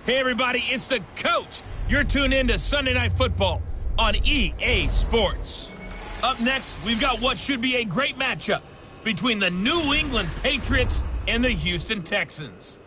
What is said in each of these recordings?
Hey, everybody, it's the coach. You're tuned in to Sunday Night Football on EA Sports. Up next, we've got what should be a great matchup between the New England Patriots and the Houston Texans.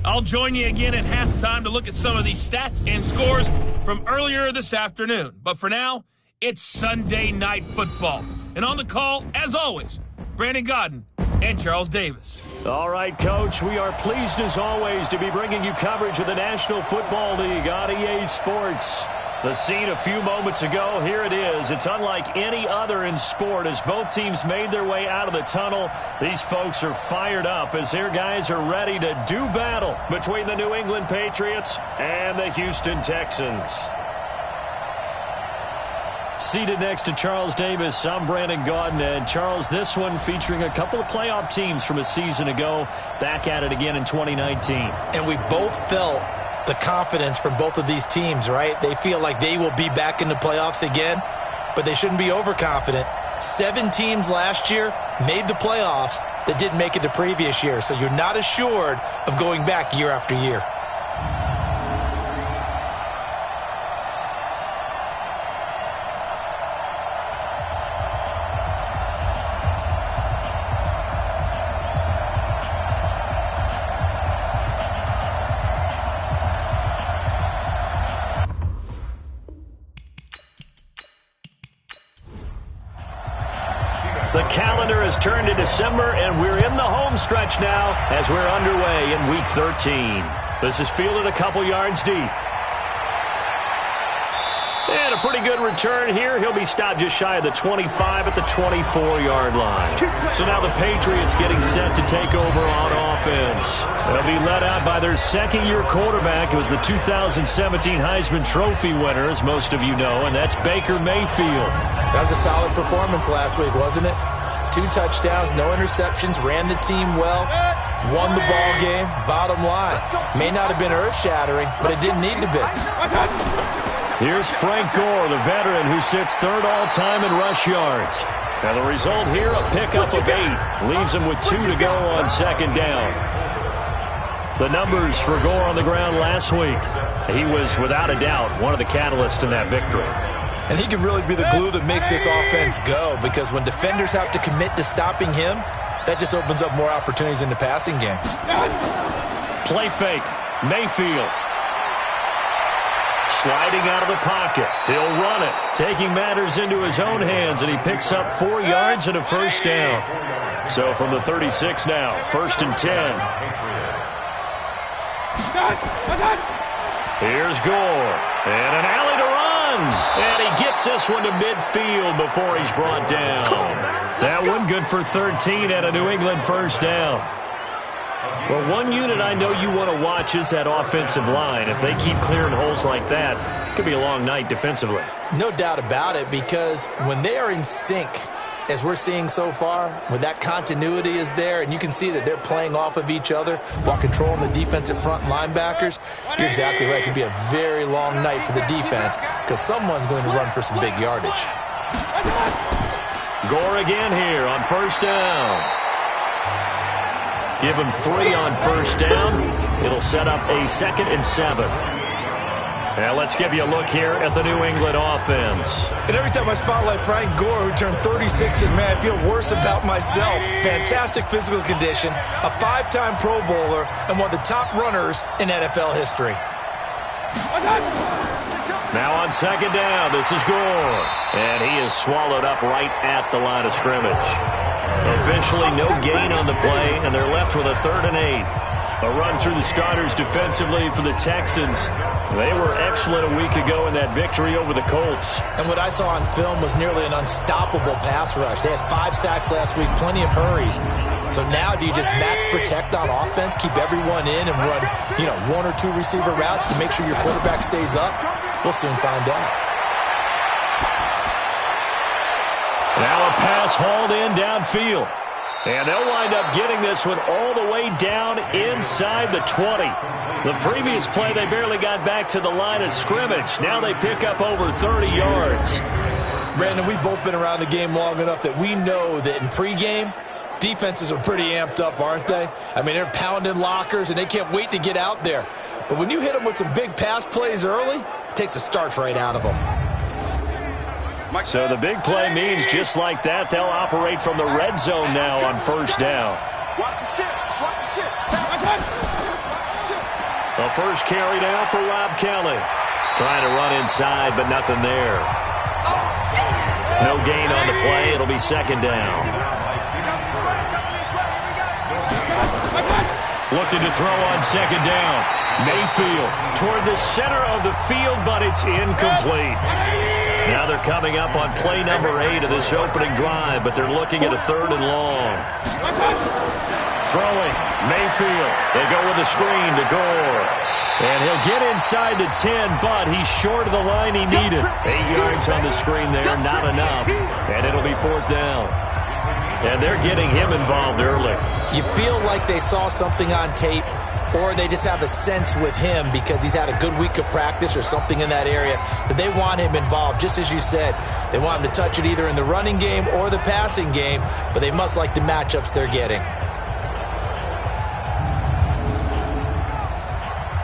I'll join you again at halftime to look at some of these stats and scores from earlier this afternoon. But for now, it's Sunday Night Football. And on the call, as always, Brandon Godden and Charles Davis. All right, Coach, we are pleased as always to be bringing you coverage of the National Football League on EA Sports. The scene a few moments ago, here it is. It's unlike any other in sport as both teams made their way out of the tunnel. These folks are fired up as their guys are ready to do battle between the New England Patriots and the Houston Texans. Seated next to Charles Davis, I'm Brandon Gaudin. And Charles, this one featuring a couple of playoff teams from a season ago, back at it again in 2019. And we both felt the confidence from both of these teams, right? They feel like they will be back in the playoffs again, but they shouldn't be overconfident. 7 teams last year made the playoffs that didn't make it the previous year, so you're not assured of going back year after year. The calendar has turned to December, and we're in the home stretch now as we're underway in Week 13. This is fielded a couple yards deep. And a pretty good return here. He'll be stopped just shy of the 25 at the 24-yard line. So now the Patriots getting set to take over on offense. They'll be led out by their second-year quarterback. It was the 2017 Heisman Trophy winner, as most of you know, and that's Baker Mayfield. That was a solid performance last week, wasn't it? 2 touchdowns, no interceptions, ran the team well, won the ball game. Bottom line, may not have been earth-shattering, but it didn't need to be. Here's Frank Gore, the veteran who sits third all-time in rush yards. Now the result here, a pickup of 8. Leaves him with 2 to go on second down. The numbers for Gore on the ground last week. He was, without a doubt, one of the catalysts in that victory. And he can really be the glue that makes this offense go, because when defenders have to commit to stopping him, that just opens up more opportunities in the passing game. Play fake. Mayfield. Sliding out of the pocket. He'll run it. Taking matters into his own hands, and he picks up 4 yards and a first down. So from the 36 now, 1st and 10. Here's Gore. And an alley to run. And he gets this one to midfield before he's brought down. That one good for 13 and a New England first down. Well, one unit I know you want to watch is that offensive line. If they keep clearing holes like that, it could be a long night defensively. No doubt about it, because when they are in sync, as we're seeing so far, when that continuity is there and you can see that they're playing off of each other while controlling the defensive front linebackers, you're exactly right. It could be a very long night for the defense because someone's going to run for some big yardage. Gore again here on first down. Give him 3 on first down. It'll set up a 2nd and 7. Now let's give you a look here at the New England offense. And every time I spotlight Frank Gore, who turned 36, and man, I feel worse about myself. Fantastic physical condition, a 5-time Pro Bowler, and one of the top runners in NFL history. Now on second down, this is Gore. And he is swallowed up right at the line of scrimmage. Officially no gain on the play, and they're left with a 3rd and 8. A run through the starters defensively for the Texans. They were excellent a week ago in that victory over the Colts. And what I saw on film was nearly an unstoppable pass rush. They had 5 sacks last week, plenty of hurries. So now do you just max protect on offense, keep everyone in, and run 1 or 2 receiver routes to make sure your quarterback stays up? We'll soon find out. Now a pass hauled in downfield. And they'll wind up getting this one all the way down inside the 20. The previous play, they barely got back to the line of scrimmage. Now they pick up over 30 yards. Brandon, we've both been around the game long enough that we know that in pregame, defenses are pretty amped up, aren't they? I mean, they're pounding lockers, and they can't wait to get out there. But when you hit them with some big pass plays early, it takes the starch right out of them. So the big play means just like that, they'll operate from the red zone now on first down. The first carry now for Rob Kelly. Trying to run inside, but nothing there. No gain on the play. It'll be second down. Looking to throw on second down. Mayfield toward the center of the field, but it's incomplete. Now they're coming up on play number 8 of this opening drive, but they're looking at a 3rd and long. Throwing, Mayfield. They go with a screen to Gore. And he'll get inside the 10, but he's short of the line he needed. 8 yards on the screen there, not enough. And it'll be 4th down. And they're getting him involved early. You feel like they saw something on tape, or they just have a sense with him because he's had a good week of practice or something in that area that they want him involved. Just as you said, they want him to touch it either in the running game or the passing game, but they must like the matchups they're getting.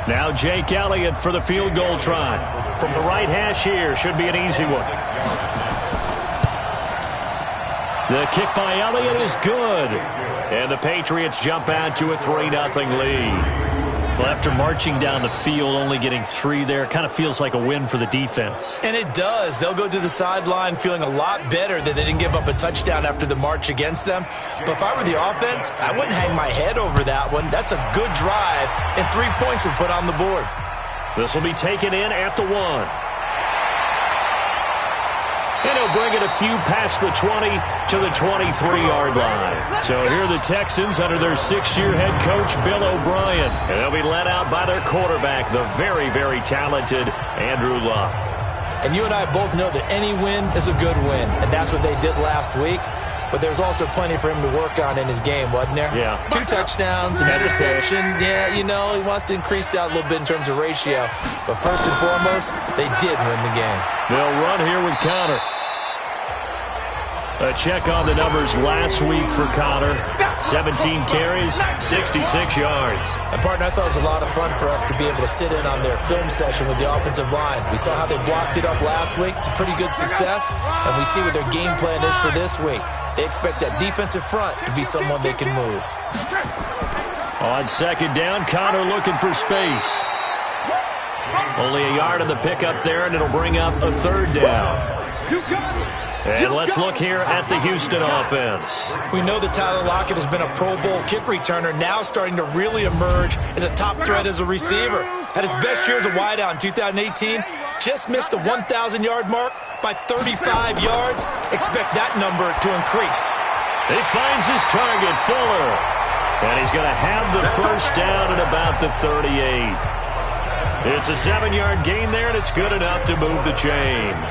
Now Jake Elliott for the field goal try. From the right hash here, should be an easy one. The kick by Elliott is good. And the Patriots jump out to a 3-0 lead. Well, after marching down the field, only getting 3 there, kind of feels like a win for the defense. And it does. They'll go to the sideline feeling a lot better that they didn't give up a touchdown after the march against them. But if I were the offense, I wouldn't hang my head over that one. That's a good drive, and 3 points were put on the board. This will be taken in at the 1. And he'll bring it a few past the 20 to the 23-yard line. So here are the Texans under their 6-year head coach, Bill O'Brien. And they'll be led out by their quarterback, the very, very talented Andrew Luck. And you and I both know that any win is a good win, and that's what they did last week. But there's also plenty for him to work on in his game, wasn't there? Yeah. 2 touchdowns, an interception. Yeah, you know, he wants to increase that a little bit in terms of ratio. But first and foremost, they did win the game. They'll run here with Connor. A check on the numbers last week for Connor. 17 carries, 66 yards. And, partner, I thought it was a lot of fun for us to be able to sit in on their film session with the offensive line. We saw how they blocked it up last week to pretty good success, and we see what their game plan is for this week. They expect that defensive front to be someone they can move. On second down, Connor looking for space. Only a yard on the pickup there, and it'll bring up a 3rd down. And let's look here at the Houston offense. We know that Tyler Lockett has been a Pro Bowl kick returner, now starting to really emerge as a top threat as a receiver. Had his best year as a wideout in 2018, just missed the 1,000-yard mark by 35 yards. Expect that number to increase. He finds his target, Fuller. And he's going to have the first down at about the 38. It's a 7-yard gain there, and it's good enough to move the chains.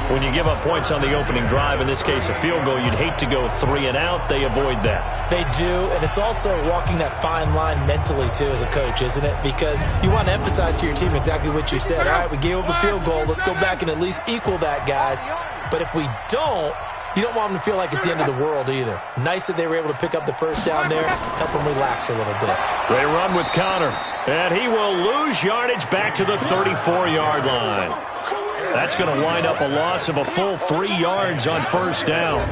When you give up points on the opening drive, in this case a field goal, you'd hate to go 3 and out. They avoid that. They do, and it's also walking that fine line mentally, too, as a coach, isn't it? Because you want to emphasize to your team exactly what you said. All right, we gave up a field goal. Let's go back and at least equal that, guys. But if we don't, you don't want them to feel like it's the end of the world either. Nice that they were able to pick up the first down there, help them relax a little bit. They run with Connor, and he will lose yardage back to the 34-yard line. That's going to wind up a loss of a full 3 yards on first down.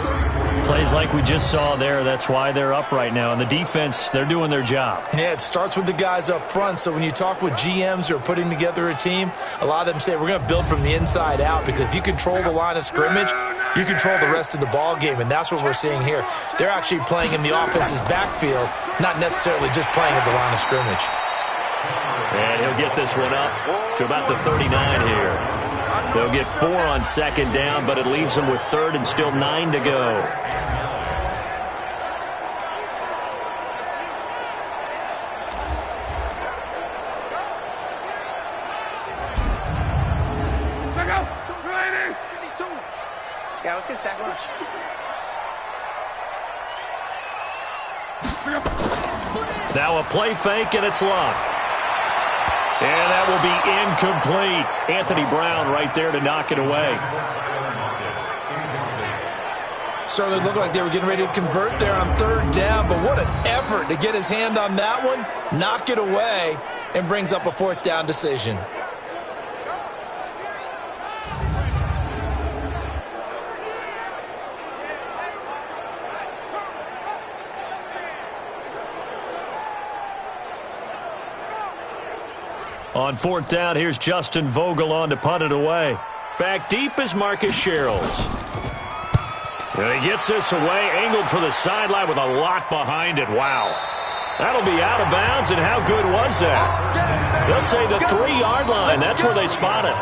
Plays like we just saw there. That's why they're up right now. And the defense, they're doing their job. Yeah, it starts with the guys up front. So when you talk with GMs who are putting together a team, a lot of them say we're going to build from the inside out, because if you control the line of scrimmage, you control the rest of the ball game, and that's what we're seeing here. They're actually playing in the offense's backfield, not necessarily just playing at the line of scrimmage. And he'll get this one up to about the 39 here. They'll get 4 on second down, but it leaves them with 3rd and still 9 to go. Yeah, let's get a sack lunch. Now a play fake, and it's Luck. And that will be incomplete. Anthony Brown right there to knock it away. Certainly looked like they were getting ready to convert there on third down, but what an effort to get his hand on that one, knock it away, and brings up a fourth down decision. On fourth down, here's Justin Vogel on to punt it away. Back deep is Marcus Sherrills. And he gets this away, angled for the sideline with a lot behind it. Wow. That'll be out of bounds, and how good was that? They'll say the 3-yard line. That's where they spot it.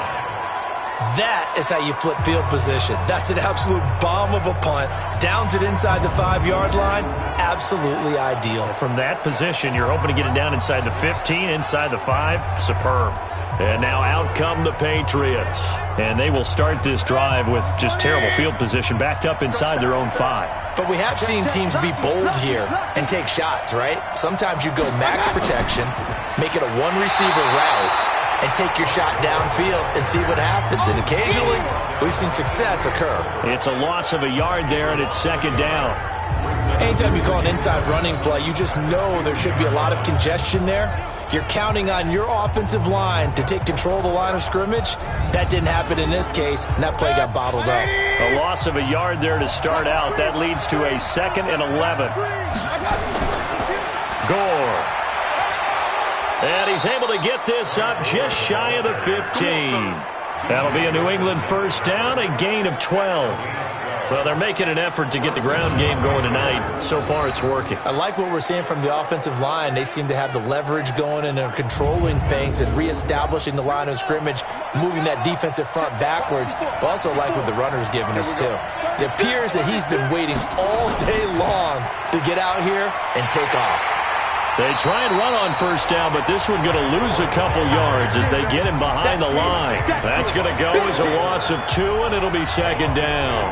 That is how you flip field position. That's an absolute bomb of a punt. Downs it inside the 5-yard line. Absolutely ideal. From that position, you're hoping to get it down inside the 15, inside the 5. Superb. And now out come the Patriots. And they will start this drive with just terrible field position, backed up inside their own 5. But we have seen teams be bold here and take shots, right? Sometimes you go max protection, make it a one-receiver route, and take your shot downfield and see what happens. And occasionally, we've seen success occur. It's a loss of a yard there, and it's second down. Anytime you call an inside running play, you just know there should be a lot of congestion there. You're counting on your offensive line to take control of the line of scrimmage. That didn't happen in this case, and that play got bottled up. A loss of a yard there to start out. That leads to a 2nd and 11. Gore. And he's able to get this up just shy of the 15. That'll be a New England first down, a gain of 12. Well, they're making an effort to get the ground game going tonight. So far, it's working. I like what we're seeing from the offensive line. They seem to have the leverage going, and they're controlling things and reestablishing the line of scrimmage, moving that defensive front backwards. But also like what the runner's giving us, too. It appears that he's been waiting all day long to get out here and take off. They try and run on first down, but this one going to lose a couple yards as they get him behind the line. That's going to go as a loss of 2, and it'll be second down.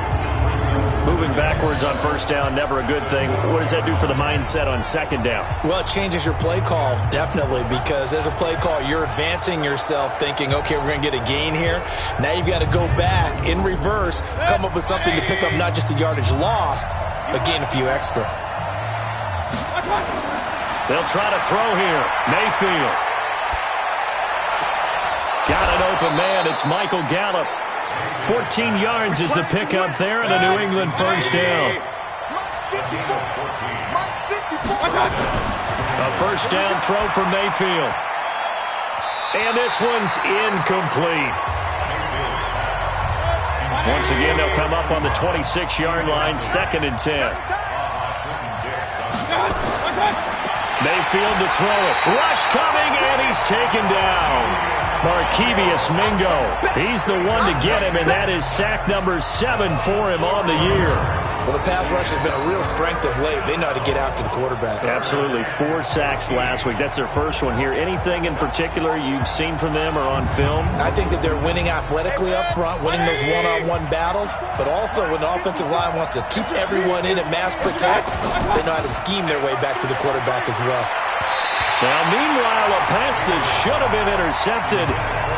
Moving backwards on first down, never a good thing. What does that do for the mindset on second down? Well, it changes your play call, definitely, because as a play call, you're advancing yourself thinking, okay, we're going to get a gain here. Now you've got to go back in reverse, come up with something to pick up not just the yardage lost, but gain a few extra. They'll try to throw here. Mayfield. Got an open man. It's Michael Gallup. 14 yards is the pickup there, and a New England first down. A first down throw for Mayfield. And this one's incomplete. Once again, they'll come up on the 26-yard line, 2nd and 10. Mayfield to throw it. Rush coming, and he's taken down. Markevious Mingo. He's the one to get him, and that is sack number 7 for him on the year. Well, the pass rush has been a real strength of late. They know how to get after the quarterback. Absolutely. 4 sacks last week. That's their first one here. Anything in particular you've seen from them or on film? I think that they're winning athletically up front, winning those one-on-one battles, but also when the offensive line wants to keep everyone in and mass protect, they know how to scheme their way back to the quarterback as well. Now, meanwhile, a pass that should have been intercepted,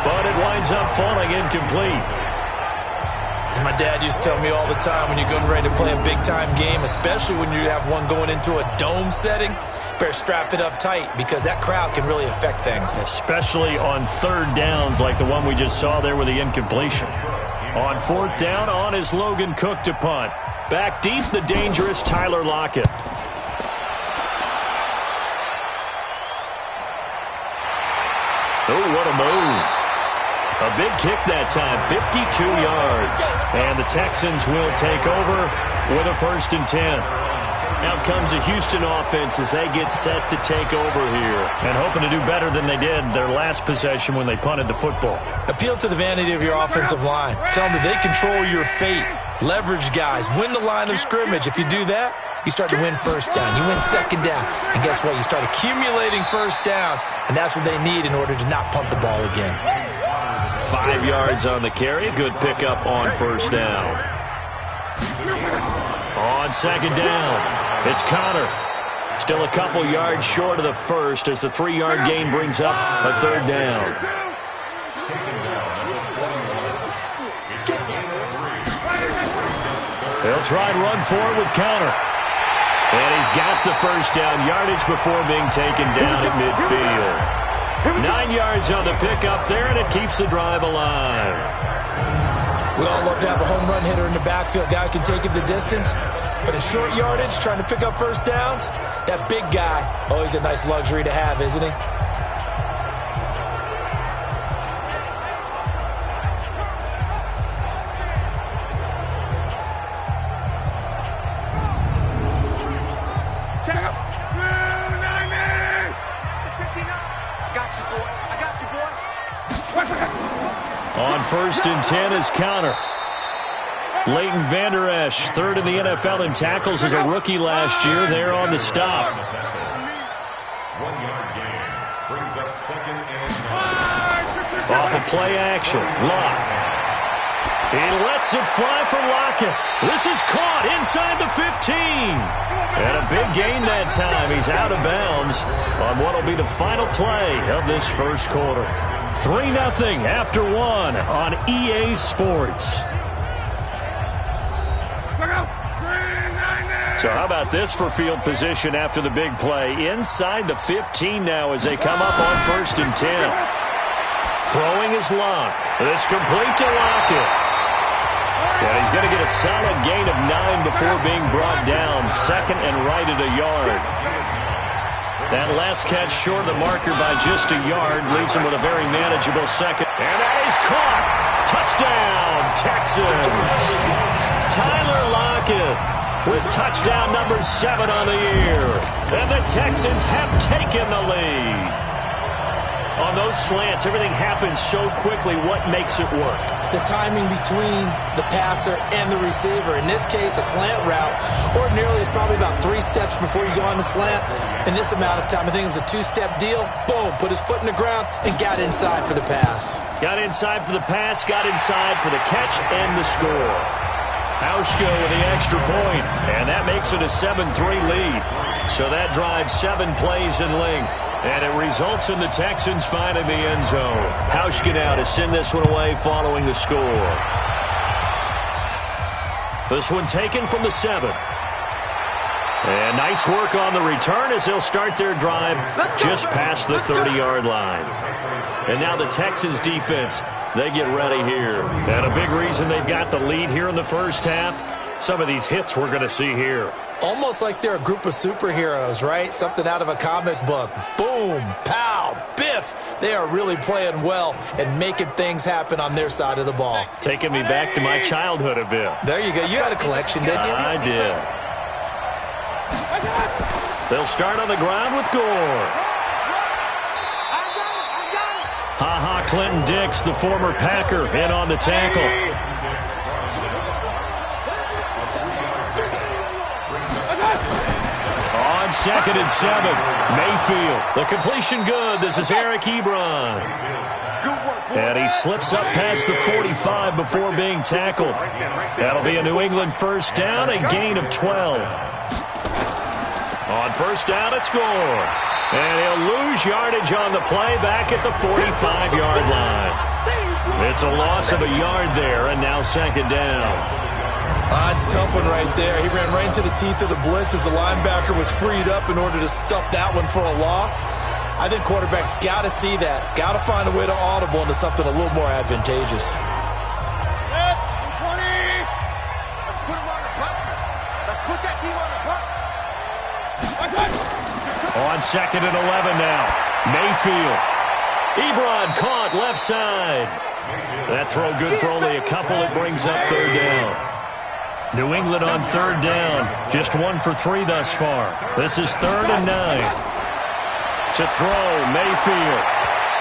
but it winds up falling incomplete. As my dad used to tell me all the time, when you're getting ready to play a big-time game, especially when you have one going into a dome setting, better strap it up tight because that crowd can really affect things. Especially on third downs like the one we just saw there with the incompletion. On fourth down, on is Logan Cook to punt. Back deep, the dangerous Tyler Lockett. Oh, what a move. A big kick that time, 52 yards. And the Texans will take over with a 1st and 10. Out comes the Houston offense as they get set to take over here. And hoping to do better than they did their last possession when they punted the football. Appeal to the vanity of your offensive line. Tell them that they control your fate. Leverage guys. Win the line of scrimmage. If you do that, you start to win first down. You win second down. And guess what? You start accumulating first downs. And that's what they need in order to not punt the ball again. 5 yards on the carry. Good pickup on first down. On second down, it's Connor. Still a couple yards short of the first as the 3-yard gain brings up a 3rd down. They'll try and run forward with counter. And he's got the first down yardage before being taken down at midfield. 9 yards on the pickup there, and it keeps the drive alive. We all love to have a home run hitter in the backfield. Guy can take it the distance. But in short yardage, trying to pick up first downs, that big guy, always a nice luxury to have, isn't he? On 1st and 10 is counter. Leighton Vander Esch, third in the NFL in tackles as a rookie last year. There on the stop. 1 yard gain. Brings up 2nd and 5. Off a play action. Lock. He lets it fly for Lockett. This is caught inside the 15. And a big gain that time. He's out of bounds on what will be the final play of this first quarter. 3-0 after 1 on EA Sports. So how about this for field position after the big play? Inside the 15 now as they come up on 1st and 10. Throwing is Lock. This complete to Lockett. And he's going to get a solid gain of 9 before being brought down. 2nd and right at a yard. That last catch short of the marker by just a yard leaves him with a very manageable 2nd. And that is caught. Touchdown, Texans. Tyler Lockett with touchdown number 7 on the year. And the Texans have taken the lead. On those slants, everything happens so quickly. What makes it work? The timing between the passer and the receiver. In this case, a slant route ordinarily is probably about 3 steps before you go on the slant. In this amount of time, I think it was a 2-step deal. Boom, put his foot in the ground and got inside for the pass. Got inside for the pass, got inside for the catch and the score. Hauschka with the extra point, and that makes it a 7-3 lead. So that drives 7 plays in length, and it results in the Texans finding the end zone. Hauschka now to send this one away following the score. This one taken from the 7. And nice work on the return as they'll start their drive just past the 30-yard line. And now the Texans defense, they get ready here. And a big reason they've got the lead here in the first half, some of these hits we're going to see here. Almost like they're a group of superheroes, right? Something out of a comic book. Boom, pow, biff. They are really playing well and making things happen on their side of the ball. Taking me back to my childhood a bit. There you go. You had a collection, didn't you? I did. They'll start on the ground with Gore. Ha-ha, Clinton Dix, the former Packer, in on the tackle. On 2nd and 7, Mayfield. The completion good. This is Eric Ebron. And he slips up past the 45 before being tackled. That'll be a New England first down, a gain of 12. On first down, it's Gore. And he'll lose yardage on the play back at the 45-yard line. It's a loss of a yard there, and now 2nd down. It's a tough one right there. He ran right into the teeth of the blitz as the linebacker was freed up in order to stuff that one for a loss. I think quarterbacks got to see that. Got to find a way to audible into something a little more advantageous. On 2nd and 11 now. Mayfield. Ebron caught left side. That throw good for only a couple. It brings up 3rd down. New England on 3rd down. Just 1 for 3 thus far. This is 3rd and 9. To throw, Mayfield.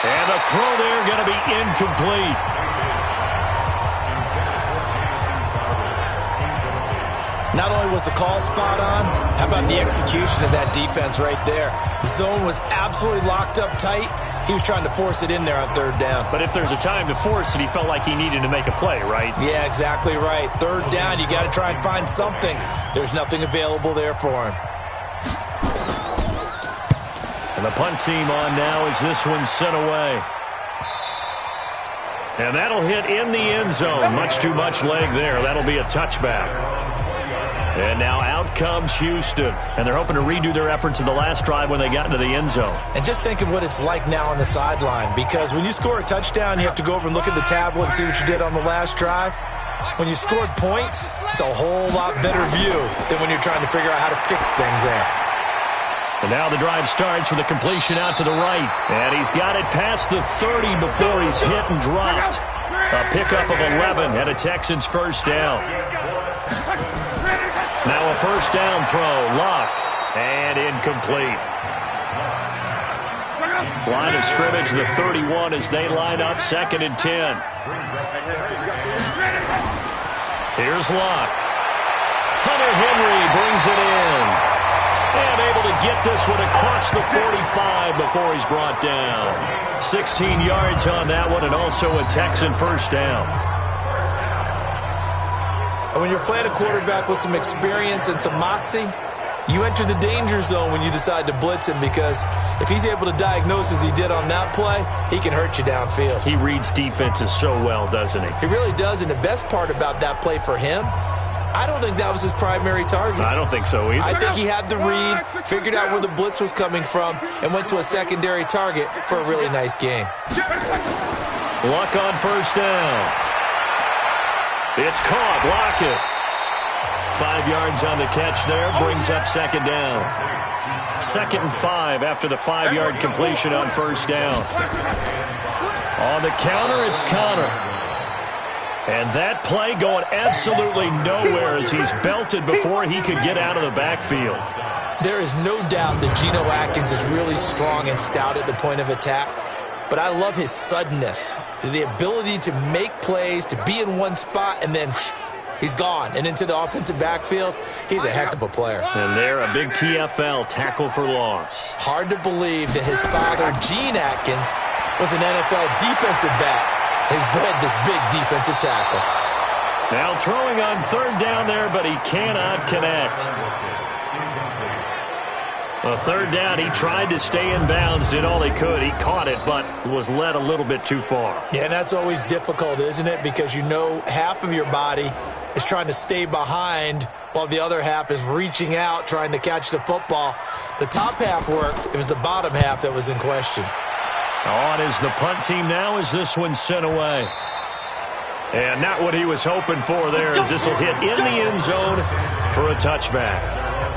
And the throw there going to be incomplete. Not only was the call spot on, how about the execution of that defense right there? The zone was absolutely locked up tight. He was trying to force it in there on 3rd down. But if there's a time to force it, he felt like he needed to make a play, right? Yeah, exactly right. 3rd down, you got to try and find something. There's nothing available there for him. And the punt team on now as this one's sent away. And that'll hit in the end zone. Much too much leg there. That'll be a touchback. And now out comes Houston. And they're hoping to redo their efforts in the last drive when they got into the end zone. And just think of what it's like now on the sideline, because when you score a touchdown, you have to go over and look at the tablet and see what you did on the last drive. When you scored points, it's a whole lot better view than when you're trying to figure out how to fix things there. And now the drive starts with a completion out to the right. And he's got it past the 30 before he's hit and dropped. A pickup of 11 and a Texans first down. Now a first down throw. Lock. And incomplete. Line of scrimmage, the 31 as they line up 2nd and 10. Here's Locke. Hunter Henry brings it in. And able to get this one across the 45 before he's brought down. 16 yards on that one, and also a Texan first down. And when you're playing a quarterback with some experience and some moxie, you enter the danger zone when you decide to blitz him, because if he's able to diagnose as he did on that play, he can hurt you downfield. He reads defenses so well, doesn't he? He really does, and the best part about that play for him, I don't think that was his primary target. I don't think so either. I think he had the read, figured out where the blitz was coming from, and went to a secondary target for a really nice game. Luck on first down. It's caught. Lockett. 5 yards on the catch there. Brings up 2nd down. 2nd and 5 after the 5-yard completion on first down. On the counter, it's Connor. And that play going absolutely nowhere as he's belted before he could get out of the backfield. There is no doubt that Geno Atkins is really strong and stout at the point of attack. But I love his suddenness, the ability to make plays, to be in one spot, and then he's gone. And into the offensive backfield, he's a heck of a player. And there, a big TFL, tackle for loss. Hard to believe that his father, Gene Atkins, was an NFL defensive back. Has bred this big defensive tackle. Now throwing on 3rd down there, but he cannot connect. A 3rd down, he tried to stay in bounds, did all he could. He caught it, but was led a little bit too far. Yeah, and that's always difficult, isn't it? Because you know half of your body is trying to stay behind while the other half is reaching out, trying to catch the football. The top half worked. It was the bottom half that was in question. On is the punt team now as this one's sent away. And not what he was hoping for there, as this will hit in the end zone for a touchback.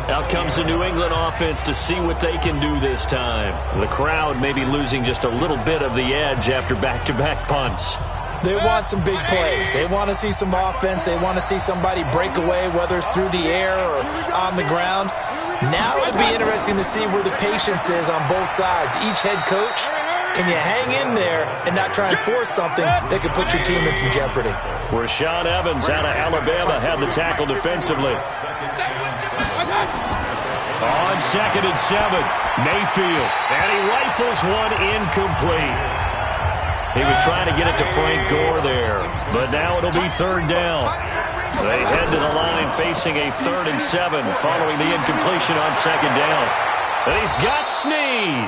Out comes the New England offense to see what they can do this time. The crowd may be losing just a little bit of the edge after back-to-back punts. They want some big plays. They want to see some offense. They want to see somebody break away, whether it's through the air or on the ground. Now it'll be interesting to see where the patience is on both sides. Each head coach, can you hang in there and not try and force something that could put your team in some jeopardy? Rashaan Evans out of Alabama had the tackle defensively. On 2nd and 7, Mayfield, and he rifles one incomplete. He was trying to get it to Frank Gore there, but now it'll be 3rd down. They head to the line facing a 3rd and 7 following the incompletion on 2nd down. And he's got Snead.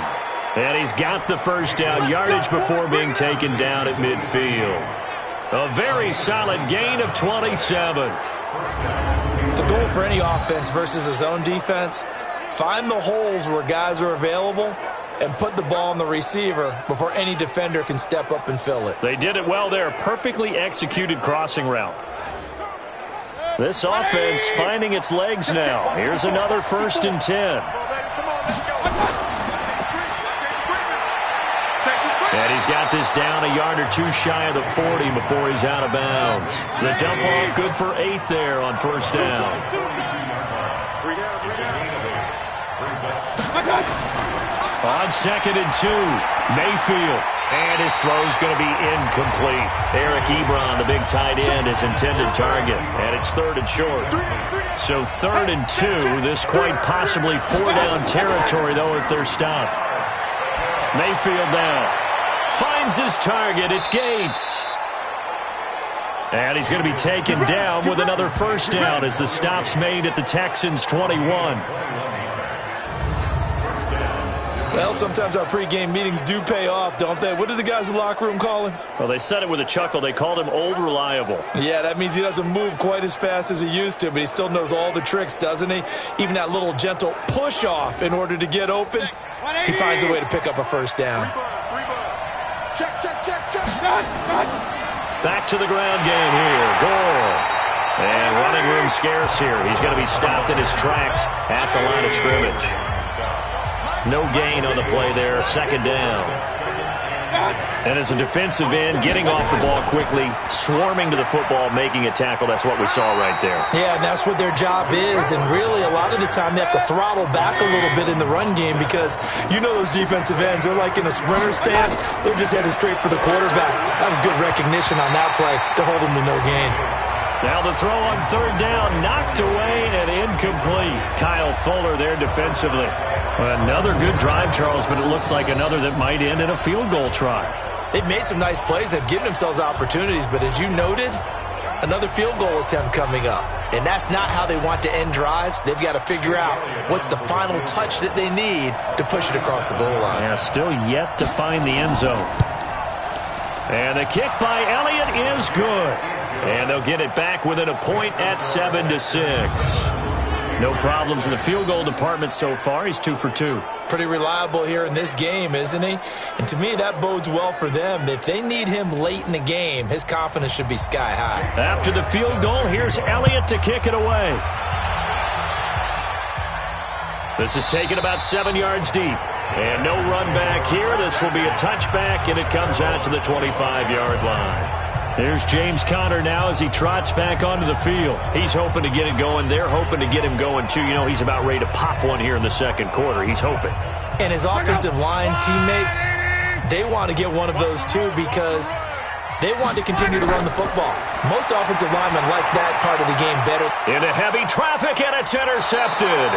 And he's got the first down yardage before being taken down at midfield. A very solid gain of 27. The goal for any offense versus a zone defense, find the holes where guys are available and put the ball on the receiver before any defender can step up and fill it. They did it well there. Perfectly executed crossing route. This offense finding its legs now. Here's another 1st and 10. And he's got this down a yard or two shy of the 40 before he's out of bounds. The dump off good for 8 there on 1st down. On 2nd and 2, Mayfield. And his throw's going to be incomplete. Eric Ebron, the big tight end, his intended target. And it's 3rd and short. So 3rd and 2, this quite possibly 4-down territory, though, if they're stopped. Mayfield now. Finds his target. It's Gates. And he's going to be taken down with another 1st down as the stop's made at the Texans' 21. Well, sometimes our pregame meetings do pay off, don't they? What do the guys in the locker room call him? Well, they said it with a chuckle. They called him Old Reliable. Yeah, that means he doesn't move quite as fast as he used to, but he still knows all the tricks, doesn't he? Even that little gentle push-off in order to get open, he finds a way to pick up a first down. Check. Back to the ground game here. Gore. And running room scarce here. He's going to be stopped in his tracks at the line of scrimmage. No gain on the play there. Second down. And as a defensive end, getting off the ball quickly, swarming to the football, making a tackle. That's what we saw right there. Yeah, and that's what their job is. And really, a lot of the time, they have to throttle back a little bit in the run game because you know those defensive ends, they're like in a sprinter stance. They're just headed straight for the quarterback. That was good recognition on that play to hold him to no gain. Now the throw on third down, knocked away and incomplete. Kyle Fuller there defensively. Another good drive, Charles, but it looks like another that might end in a field goal try. They've made some nice plays. They've given themselves opportunities, but as you noted, another field goal attempt coming up. And that's not how they want to end drives. They've got to figure out what's the final touch that they need to push it across the goal line. Yeah, still yet to find the end zone. And the kick by Elliott is good. And they'll get it back within a point at 7-6. No problems in the field goal department so far. He's 2 for 2. Pretty reliable here in this game, isn't he? And to me, that bodes well for them. If they need him late in the game, his confidence should be sky high. After the field goal, here's Elliott to kick it away. This is taken about 7 yards deep. And no run back here. This will be a touchback, and it comes out to the 25-yard line. There's James Conner now as he trots back onto the field. He's hoping to get it going. They're hoping to get him going, too. You know, he's about ready to pop one here in the second quarter. He's hoping. And his offensive line teammates, they want to get one of those, too, because they want to continue to run the football. Most offensive linemen like that part of the game better. Into heavy traffic, and it's intercepted.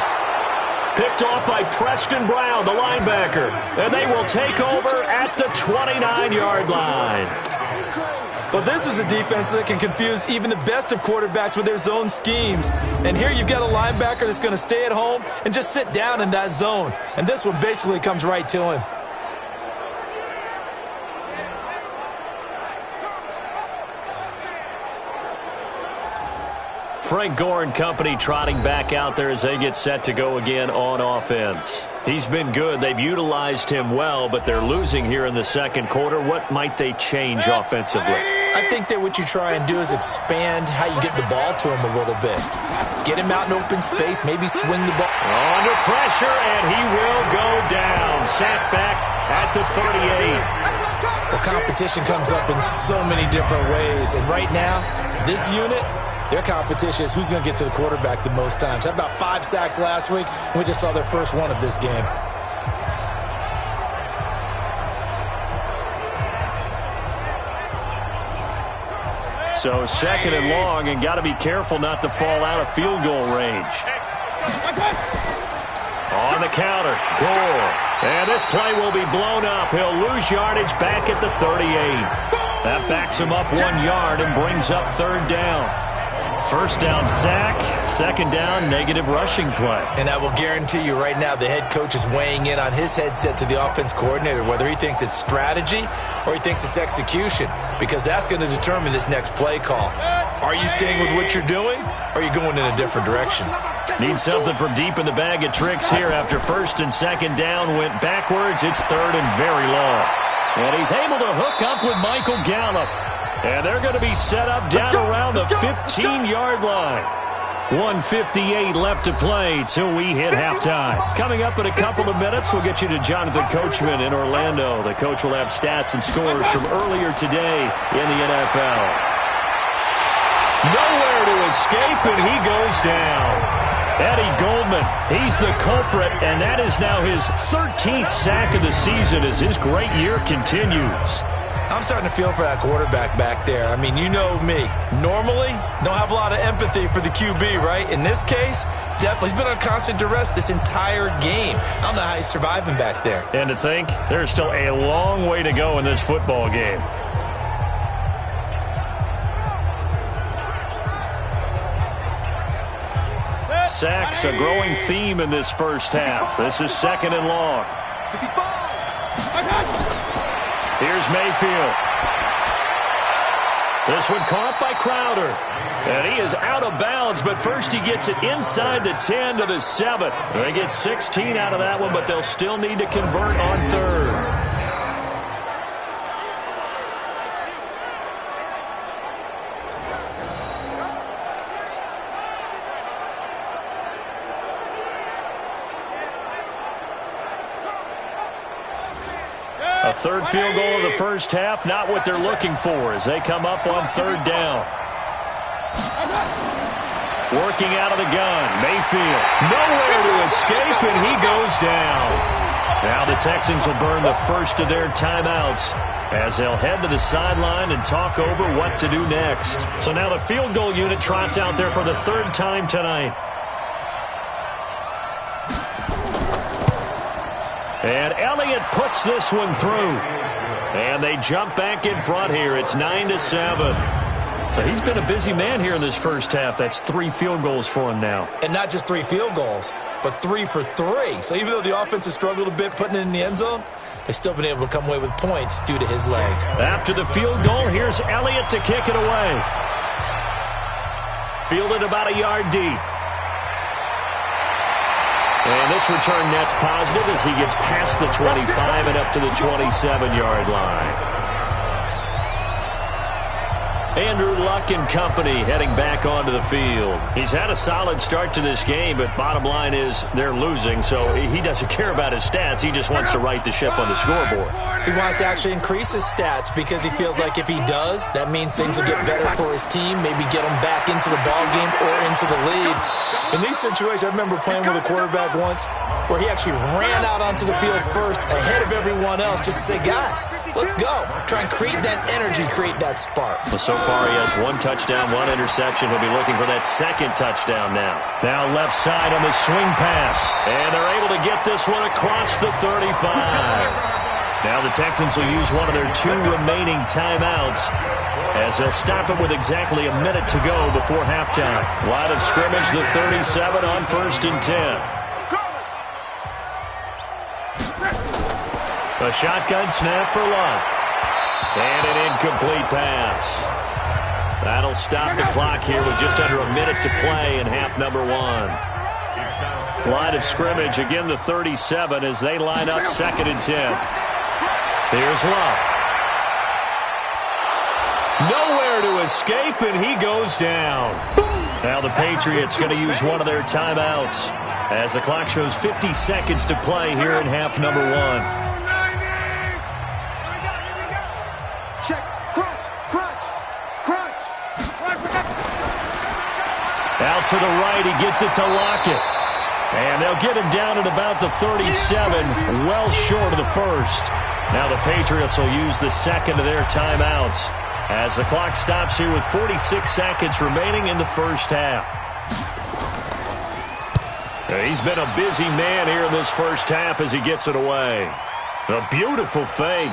Picked off by Preston Brown, the linebacker. And they will take over at the 29-yard line. Well, this is a defense that can confuse even the best of quarterbacks with their zone schemes. And here you've got a linebacker that's going to stay at home and just sit down in that zone. And this one basically comes right to him. Frank Gore and company trotting back out there as they get set to go again on offense. He's been good. They've utilized him well, but they're losing here in the second quarter. What might they change offensively? I think that what you try and do is expand how you get the ball to him a little bit. Get him out in open space, maybe swing the ball. Under pressure, and he will go down. Sat back at the 38. The competition comes up in so many different ways. And right now, this unit, their competition is who's going to get to the quarterback the most times. Had about 5 sacks last week, and we just saw their first one of this game. So second and long, and got to be careful not to fall out of field goal range. On the counter, Gore. And this play will be blown up. He'll lose yardage back at the 38. That backs him up 1 yard and brings up third down. First down sack, second down negative rushing play. And I will guarantee you right now the head coach is weighing in on his headset to the offense coordinator, whether he thinks it's strategy or he thinks it's execution, because that's going to determine this next play call. Are you staying with what you're doing, or are you going in a different direction? Need something from deep in the bag of tricks here after first and second down went backwards. It's third and very long. And he's able to hook up with Michael Gallup. And they're going to be set up down around the 15-yard line. 1:58 left to play till we hit halftime. Coming up in a couple of minutes, we'll get you to Jonathan Coachman in Orlando. The coach will have stats and scores from earlier today in the NFL. Nowhere to escape, and he goes down. Eddie Goldman, he's the culprit, and that is now his 13th sack of the season as his great year continues. I'm starting to feel for that quarterback back there. I mean, you know me. Normally, don't have a lot of empathy for the QB, right? In this case, definitely. He's been on constant duress this entire game. I don't know how he's surviving back there. And to think, there's still a long way to go in this football game. Sacks, a growing theme in this first half. This is second and long. Here's Mayfield. This one caught by Crowder. And he is out of bounds, but first he gets it inside the 10 to the 7. They get 16 out of that one, but they'll still need to convert on third. A third field goal of the first half, not what they're looking for as they come up on third down. Working out of the gun, Mayfield. Nowhere to escape, and he goes down. Now the Texans will burn the first of their timeouts as they'll head to the sideline and talk over what to do next. So now the field goal unit trots out there for the third time tonight. And Elliott puts this one through. And they jump back in front here. It's 9-7. So he's been a busy man here in this first half. That's 3 field goals for him now. And not just 3 field goals, but 3 for 3. So even though the offense has struggled a bit putting it in the end zone, they've still been able to come away with points due to his leg. After the field goal, here's Elliott to kick it away. Fielded about a yard deep. And this return net's positive as he gets past the 25 and up to the 27-yard line. Andrew Luck and company heading back onto the field. He's had a solid start to this game, but bottom line is they're losing, so he doesn't care about his stats. He just wants to right the ship on the scoreboard. He wants to actually increase his stats because he feels like if he does, that means things will get better for his team, maybe get him back into the ball game or into the lead. In these situations, I remember playing with a quarterback once where he actually ran out onto the field first ahead of everyone else just to say, guys, let's go. Try and create that energy, create that spark. Well, so far he has 1 touchdown, 1 interception. He'll be looking for that second touchdown now. Now left side on the swing pass. And they're able to get this one across the 35. Now the Texans will use one of their 2 remaining timeouts as they'll stop it with exactly a minute to go before halftime. Line of scrimmage, the 37 on 1st and 10. A shotgun snap for Luck. And an incomplete pass. That'll stop the clock here with just under a minute to play in half number 1. Line of scrimmage, again the 37 as they line up 2nd and 10. Here's Luck. Nowhere to escape, and he goes down. Now the Patriots going to use one of their timeouts as the clock shows 50 seconds to play here in half number 1. Out to the right, he gets it to Lockett. And they'll get him down at about the 37, well short of the first. Now the Patriots will use the second of their timeouts as the clock stops here with 46 seconds remaining in the first half. He's been a busy man here in this first half as he gets it away. A beautiful fake.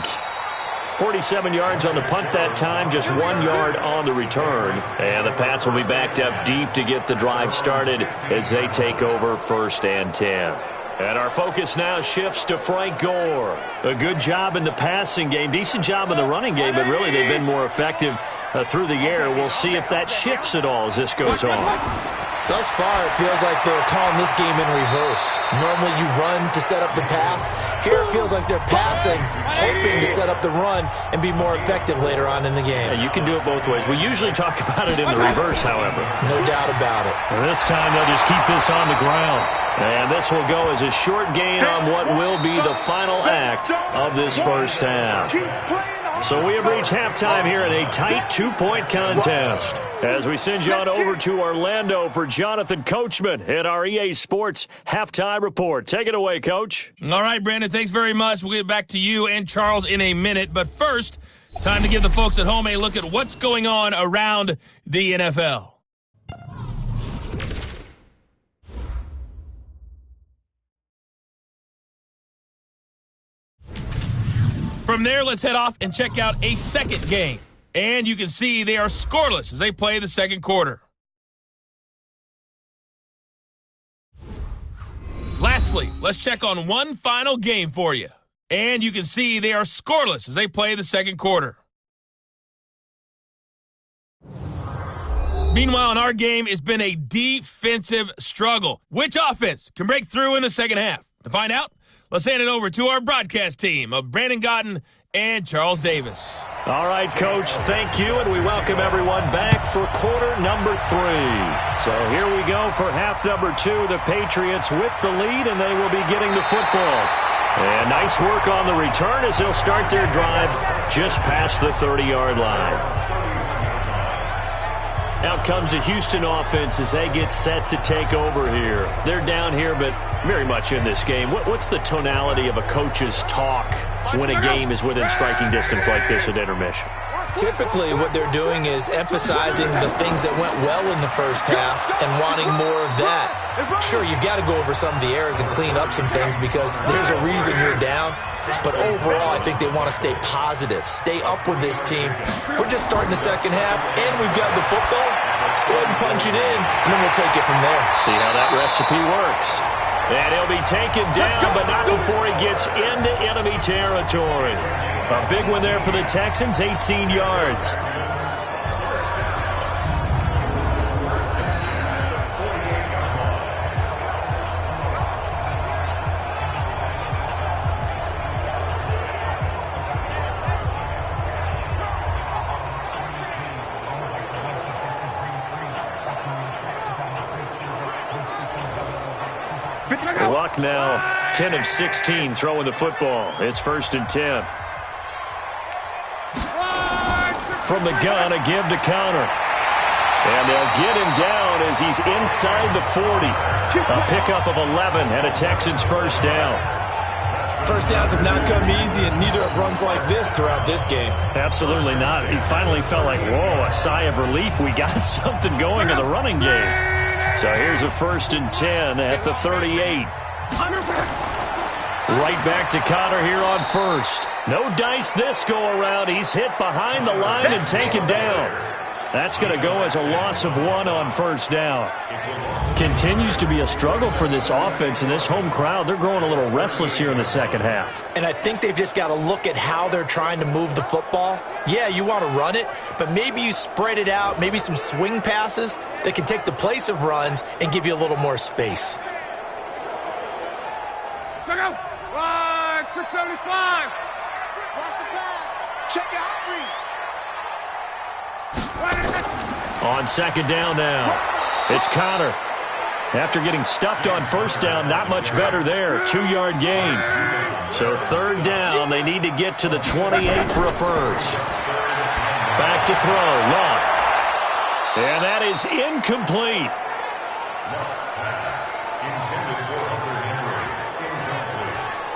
47 yards on the punt that time, just 1 yard on the return. And the Pats will be backed up deep to get the drive started as they take over 1st and 10. And our focus now shifts to Frank Gore. A good job in the passing game, decent job in the running game, but really they've been more effective through the air. We'll see if that shifts at all as this goes on. Thus far, it feels like they're calling this game in reverse. Normally you run to set up the pass. Here it feels like they're passing, hoping to set up the run and be more effective later on in the game. Yeah, you can do it both ways. We usually talk about it in the reverse, however. No doubt about it. And this time they'll just keep this on the ground. And this will go as a short gain on what will be the final act of this first half. So we have reached halftime here in a tight 2-point contest. As we send you on over to Orlando for Jonathan Coachman at our EA Sports Halftime Report. Take it away, Coach. All right, Brandon, thanks very much. We'll get back to you and Charles in a minute. But first, time to give the folks at home a look at what's going on around the NFL. From there, let's head off and check out a second game. And you can see they are scoreless as they play the second quarter. Last Lastly, let's check on one final game for you. And you can see they are scoreless as they play the second quarter. Meanwhile, in our game, it's been a defensive struggle. Which offense can break through in the second half? To find out, let's hand it over to our broadcast team of Brandon Godden and Charles Davis. All right, Coach, thank you, and we welcome everyone back for quarter number 3. So here we go for half number 2. The Patriots with the lead, and they will be getting the football. And nice work on the return as they'll start their drive just past the 30-yard line. Out comes the Houston offense as they get set to take over here. They're down here, but very much in this game. What's the tonality of a coach's talk when a game is within striking distance like this at intermission? Typically, what they're doing is emphasizing the things that went well in the first half and wanting more of that. Sure, you've got to go over some of the errors and clean up some things because there's a reason you're down. But overall, I think they want to stay positive, stay up with this team. We're just starting the second half, and we've got the football. Let's go ahead and punch it in, and then we'll take it from there. See how that recipe works. And he'll be taken down, but not before he gets into enemy territory. A big one there for the Texans, 18 yards. Luck now, 10 of 16 throwing the football. It's 1st and 10. From the gun, a give to Connor. And they'll get him down as he's inside the 40. A pickup of 11 and a Texans first down. First downs have not come easy, and neither have runs like this throughout this game. Absolutely not. He finally felt like, whoa, a sigh of relief. We got something going in the running game. So here's a 1st and 10 at the 38. Right back to Connor here on 1st. No dice this go-around. He's hit behind the line and taken down. That's going to go as a loss of 1 on 1st down. Continues to be a struggle for this offense and this home crowd. They're growing a little restless here in the second half. And I think they've just got to look at how they're trying to move the football. Yeah, you want to run it, but maybe you spread it out, maybe some swing passes that can take the place of runs and give you a little more space. Check out. 675. Cross the pass. Check out read. On 2nd down now, it's Connor. After getting stuffed on 1st down, not much better there. 2-yard gain. So 3rd down, they need to get to the 28 for a first. Back to throw, Luck. And that is incomplete.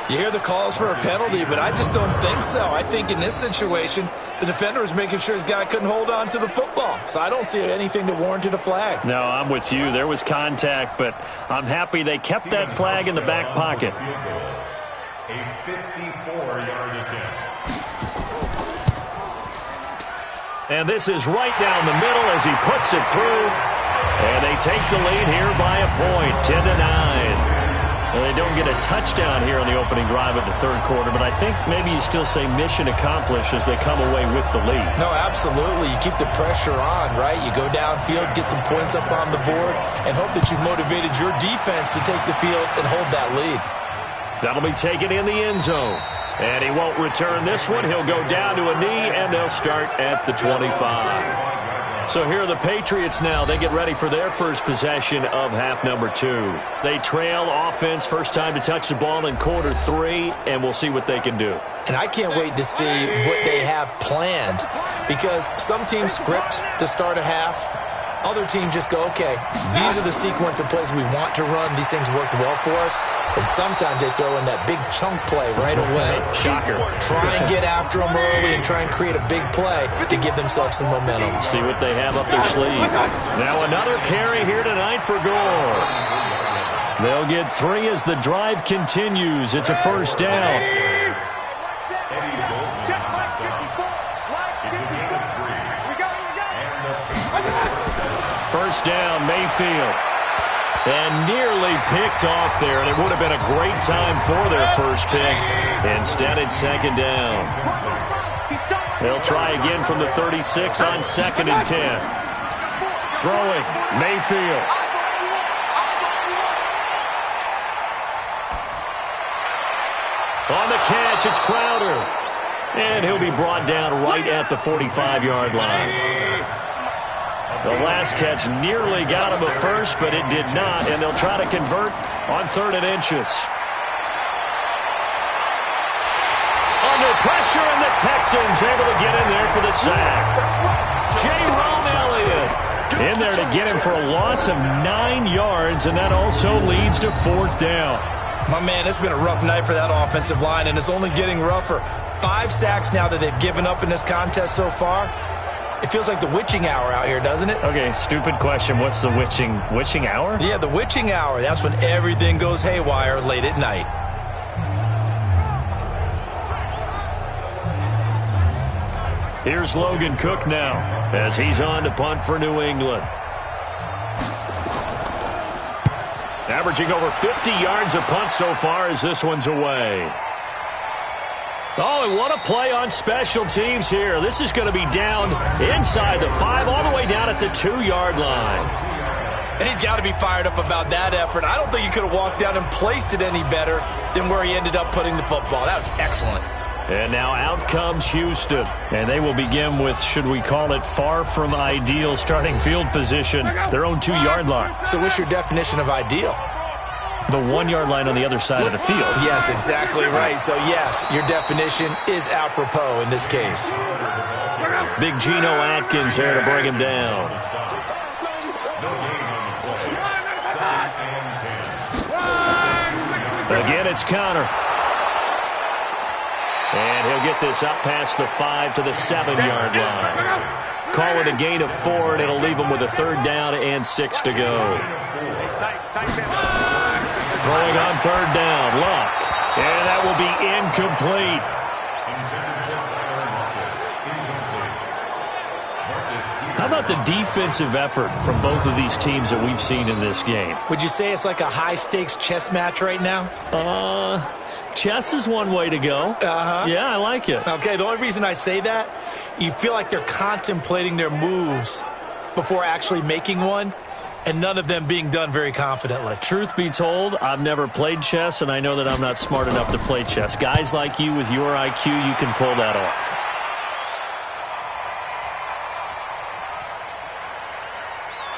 You hear the calls for a penalty, but I just don't think so. I think in this situation, the defender was making sure his guy couldn't hold on to the football. So I don't see anything that warranted a flag. No, I'm with you. There was contact, but I'm happy they kept that flag in the back pocket. A 54-yard attempt. And this is right down the middle as he puts it through. And they take the lead here by a point, 10-9. And they don't get a touchdown here on the opening drive of the 3rd quarter, but I think maybe you still say mission accomplished as they come away with the lead. No, absolutely. You keep the pressure on, right? You go downfield, get some points up on the board, and hope that you've motivated your defense to take the field and hold that lead. That'll be taken in the end zone. And he won't return this one. He'll go down to a knee, and they'll start at the 25. So here are the Patriots now. They get ready for their first possession of half number 2. They trail offense, first time to touch the ball in quarter 3, and we'll see what they can do. And I can't wait to see what they have planned, because some teams script to start a half. Other teams just go, okay, these are the sequence of plays we want to run. These things worked well for us. And sometimes they throw in that big chunk play right away. Shocker. Try and get after them early and try and create a big play to give themselves some momentum. See what they have up their sleeve. Now another carry here tonight for Gore. They'll get 3 as the drive continues. It's a 1st down. First down, Mayfield. And nearly picked off there, and it would have been a great time for their first pick. Instead, it's second down. They'll try again from the 36 on 2nd and 10. Throwing, Mayfield. On the catch, it's Crowder. And he'll be brought down right at the 45-yard line. The last catch nearly got him a first, but it did not, and they'll try to convert on 3rd and inches. Under pressure, and the Texans able to get in there for the sack. Jerome Elliott in there to get him for a loss of 9 yards, and that also leads to 4th down. My man, it's been a rough night for that offensive line, and it's only getting rougher. 5 sacks now that they've given up in this contest so far. It feels like the witching hour out here, doesn't it? Okay, stupid question. What's the witching hour? Yeah, the witching hour. That's when everything goes haywire late at night. Here's Logan Cook now as he's on to punt for New England. Averaging over 50 yards a punt so far as this one's away. Oh, and what a play on special teams here. This is going to be down inside the 5, all the way down at the 2-yard line. And he's got to be fired up about that effort. I don't think he could have walked down and placed it any better than where he ended up putting the football. That was excellent. And now out comes Houston. And they will begin with, should we call it, far from ideal starting field position, their own 2-yard line. So what's your definition of ideal? The 1-yard line on the other side of the field. Yes, exactly right. So, yes, your definition is apropos in this case. Big Geno Atkins there to bring him down. Again, it's Connor. And he'll get this up past the 5 to the 7-yard line. Call it a gain of 4, and it'll leave him with a 3rd down and 6 to go. Throwing on 3rd down, Luck. And that will be incomplete. How about the defensive effort from both of these teams that we've seen in this game? Would you say it's like a high-stakes chess match right now? Chess is one way to go. Yeah, I like it. Okay, the only reason I say that, you feel like they're contemplating their moves before actually making one, and none of them being done very confidently. Truth be told, I've never played chess, and I know that I'm not smart enough to play chess. Guys like you with your IQ, you can pull that off.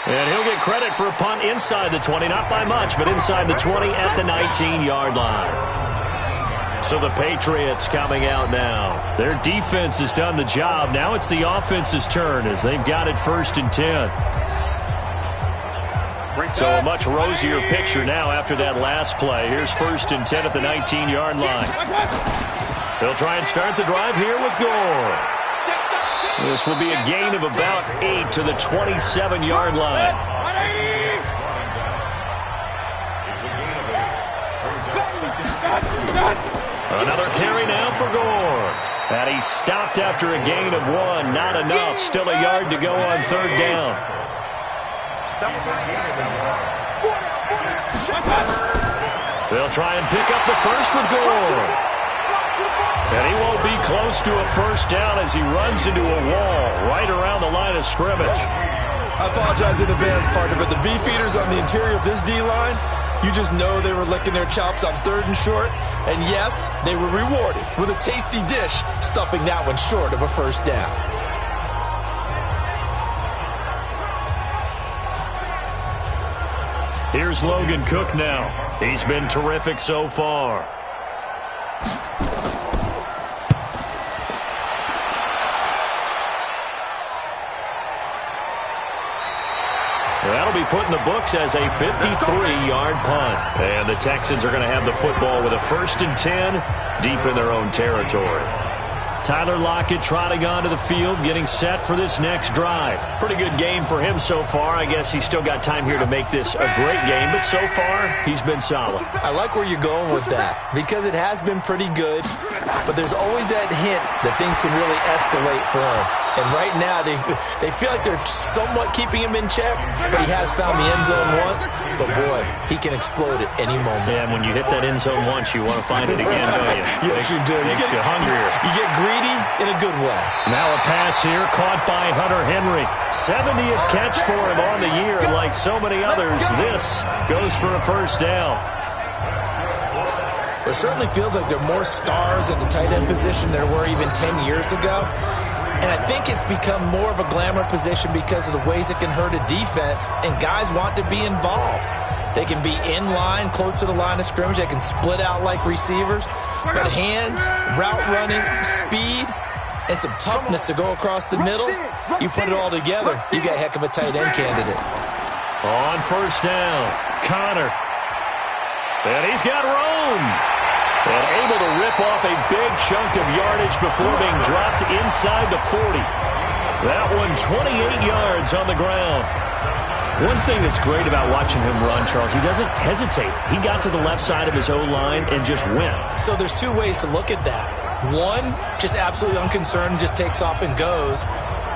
And he'll get credit for a punt inside the 20, not by much, but inside the 20 at the 19-yard line. So the Patriots coming out now. Their defense has done the job. Now it's the offense's turn as they've got it 1st and 10. So a much rosier picture now after that last play. Here's 1st and 10 at the 19-yard line. They'll try and start the drive here with Gore. This will be a gain of about 8 to the 27-yard line. Another carry now for Gore. And he's stopped after a gain of 1. Not enough. Still a yard to go on 3rd down. They'll try and pick up the first with Gore. And he won't be close to a 1st down as he runs into a wall right around the line of scrimmage. I apologize in advance, partner, but the beefeaters on the interior of this D-line, you just know they were licking their chops on 3rd and short. And yes, they were rewarded with a tasty dish, stuffing that one short of a 1st down. Here's Logan Cook now. He's been terrific so far. That'll be put in the books as a 53-yard punt. And the Texans are going to have the football with a 1st and 10 deep in their own territory. Tyler Lockett trotting onto the field, getting set for this next drive. Pretty good game for him so far. I guess he's still got time here to make this a great game, but so far, he's been solid. I like where you're going with that because it has been pretty good, but there's always that hint that things can really escalate for him. And right now, they feel like they're somewhat keeping him in check, but he has found the end zone once. But, boy, he can explode at any moment. Yeah, and when you hit that end zone once, you want to find it again, don't you? Yes, you do. Makes you hungrier. You get greedy in a good way. Now a pass here caught by Hunter Henry. 70th catch for him on the year. And like so many others, this goes for a first down. It certainly feels like there are more stars at the tight end position than there were even 10 years ago. And I think it's become more of a glamour position because of the ways it can hurt a defense, and guys want to be involved. They can be in line, close to the line of scrimmage. They can split out like receivers. But hands, route running, speed, and some toughness to go across the middle, you put it all together, you got a heck of a tight end candidate. On first down, Connor. And he's got room. And able to rip off a big chunk of yardage before being dropped inside the 40. That one 28 yards on the ground. One thing that's great about watching him run, Charles, he doesn't hesitate. He got to the left side of his O-line and just went. So there's two ways to look at that. One, just absolutely unconcerned, just takes off and goes.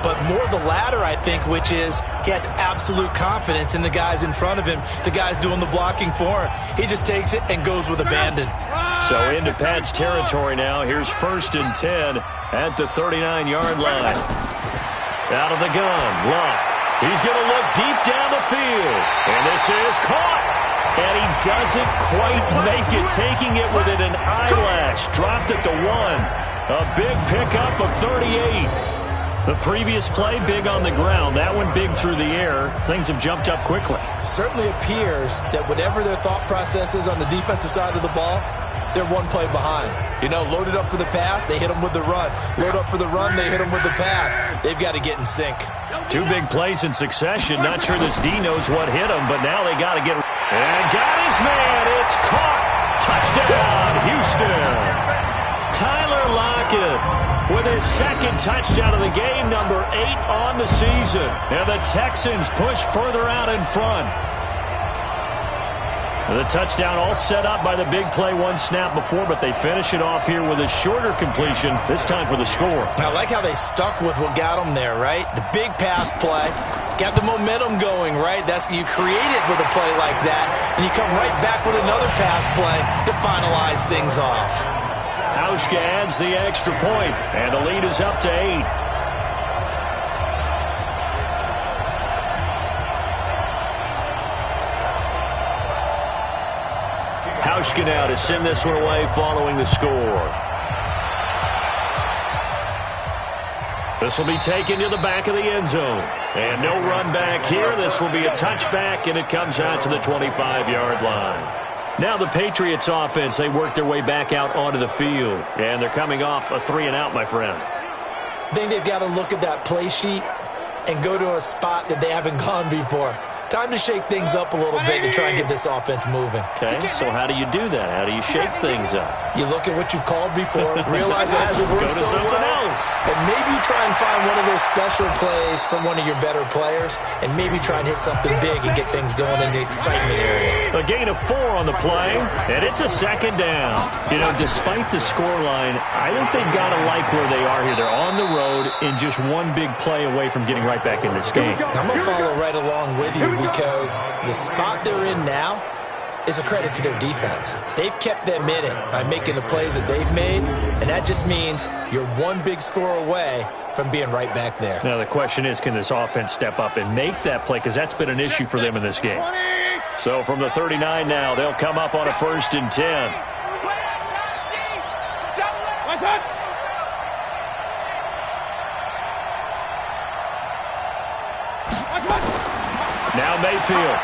But more the latter, I think, which is he has absolute confidence in the guys in front of him, the guys doing the blocking for him. He just takes it and goes with abandon. So into Pat's territory now. Here's 1st and 10 at the 39-yard line. Out of the gun, Luck. He's going to look deep down the field. And this is caught. And he doesn't quite make it, taking it within an eyelash. Dropped at the 1. A big pickup of 38. The previous play, big on the ground. That one big through the air. Things have jumped up quickly. Certainly appears that whatever their thought process is on the defensive side of the ball, they're one play behind. You know, loaded up for the pass, they hit them with the run. Load up for the run, they hit them with the pass. They've got to get in sync. 2 big plays in succession. Not sure this D knows what hit him, but now they got to get... And got his man. It's caught. Touchdown, Houston. Tyler Lockett with his 2nd touchdown of the game, number 8 on the season. And the Texans push further out in front. The touchdown all set up by the big play 1 snap before, but they finish it off here with a shorter completion, this time for the score. I like how they stuck with what got them there, right? The big pass play, got the momentum going, right? That's you create it with a play like that, and you come right back with another pass play to finalize things off. Hauschka adds the extra point, and the lead is up to 8. Hauschka now to send this one away following the score. This will be taken to the back of the end zone. And no run back here. This will be a touchback, and it comes out to the 25-yard line. Now the Patriots offense, they work their way back out onto the field. And they're coming off a 3-and-out, my friend. I think they've got to look at that play sheet and go to a spot that they haven't gone before. Time to shake things up a little bit to try and get this offense moving. Okay, so how do you do that? How do you shake things up? You look at what you've called before, realize it hasn't worked so well, and maybe try and find one of those special plays from one of your better players, and maybe try and hit something big and get things going in the excitement area. A gain of 4 on the play, and it's a 2nd down. You know, despite the scoreline, I think they've got to like where they are here. They're on the road and just one big play away from getting right back in this game. I'm going to follow right along with you, because the spot they're in now is a credit to their defense. They've kept them in it by making the plays that they've made, and that just means you're one big score away from being right back there. Now the question is, can this offense step up and make that play, because that's been an issue for them in this game. So from the 39 now, they'll come up on a 1st and 10. Now Mayfield.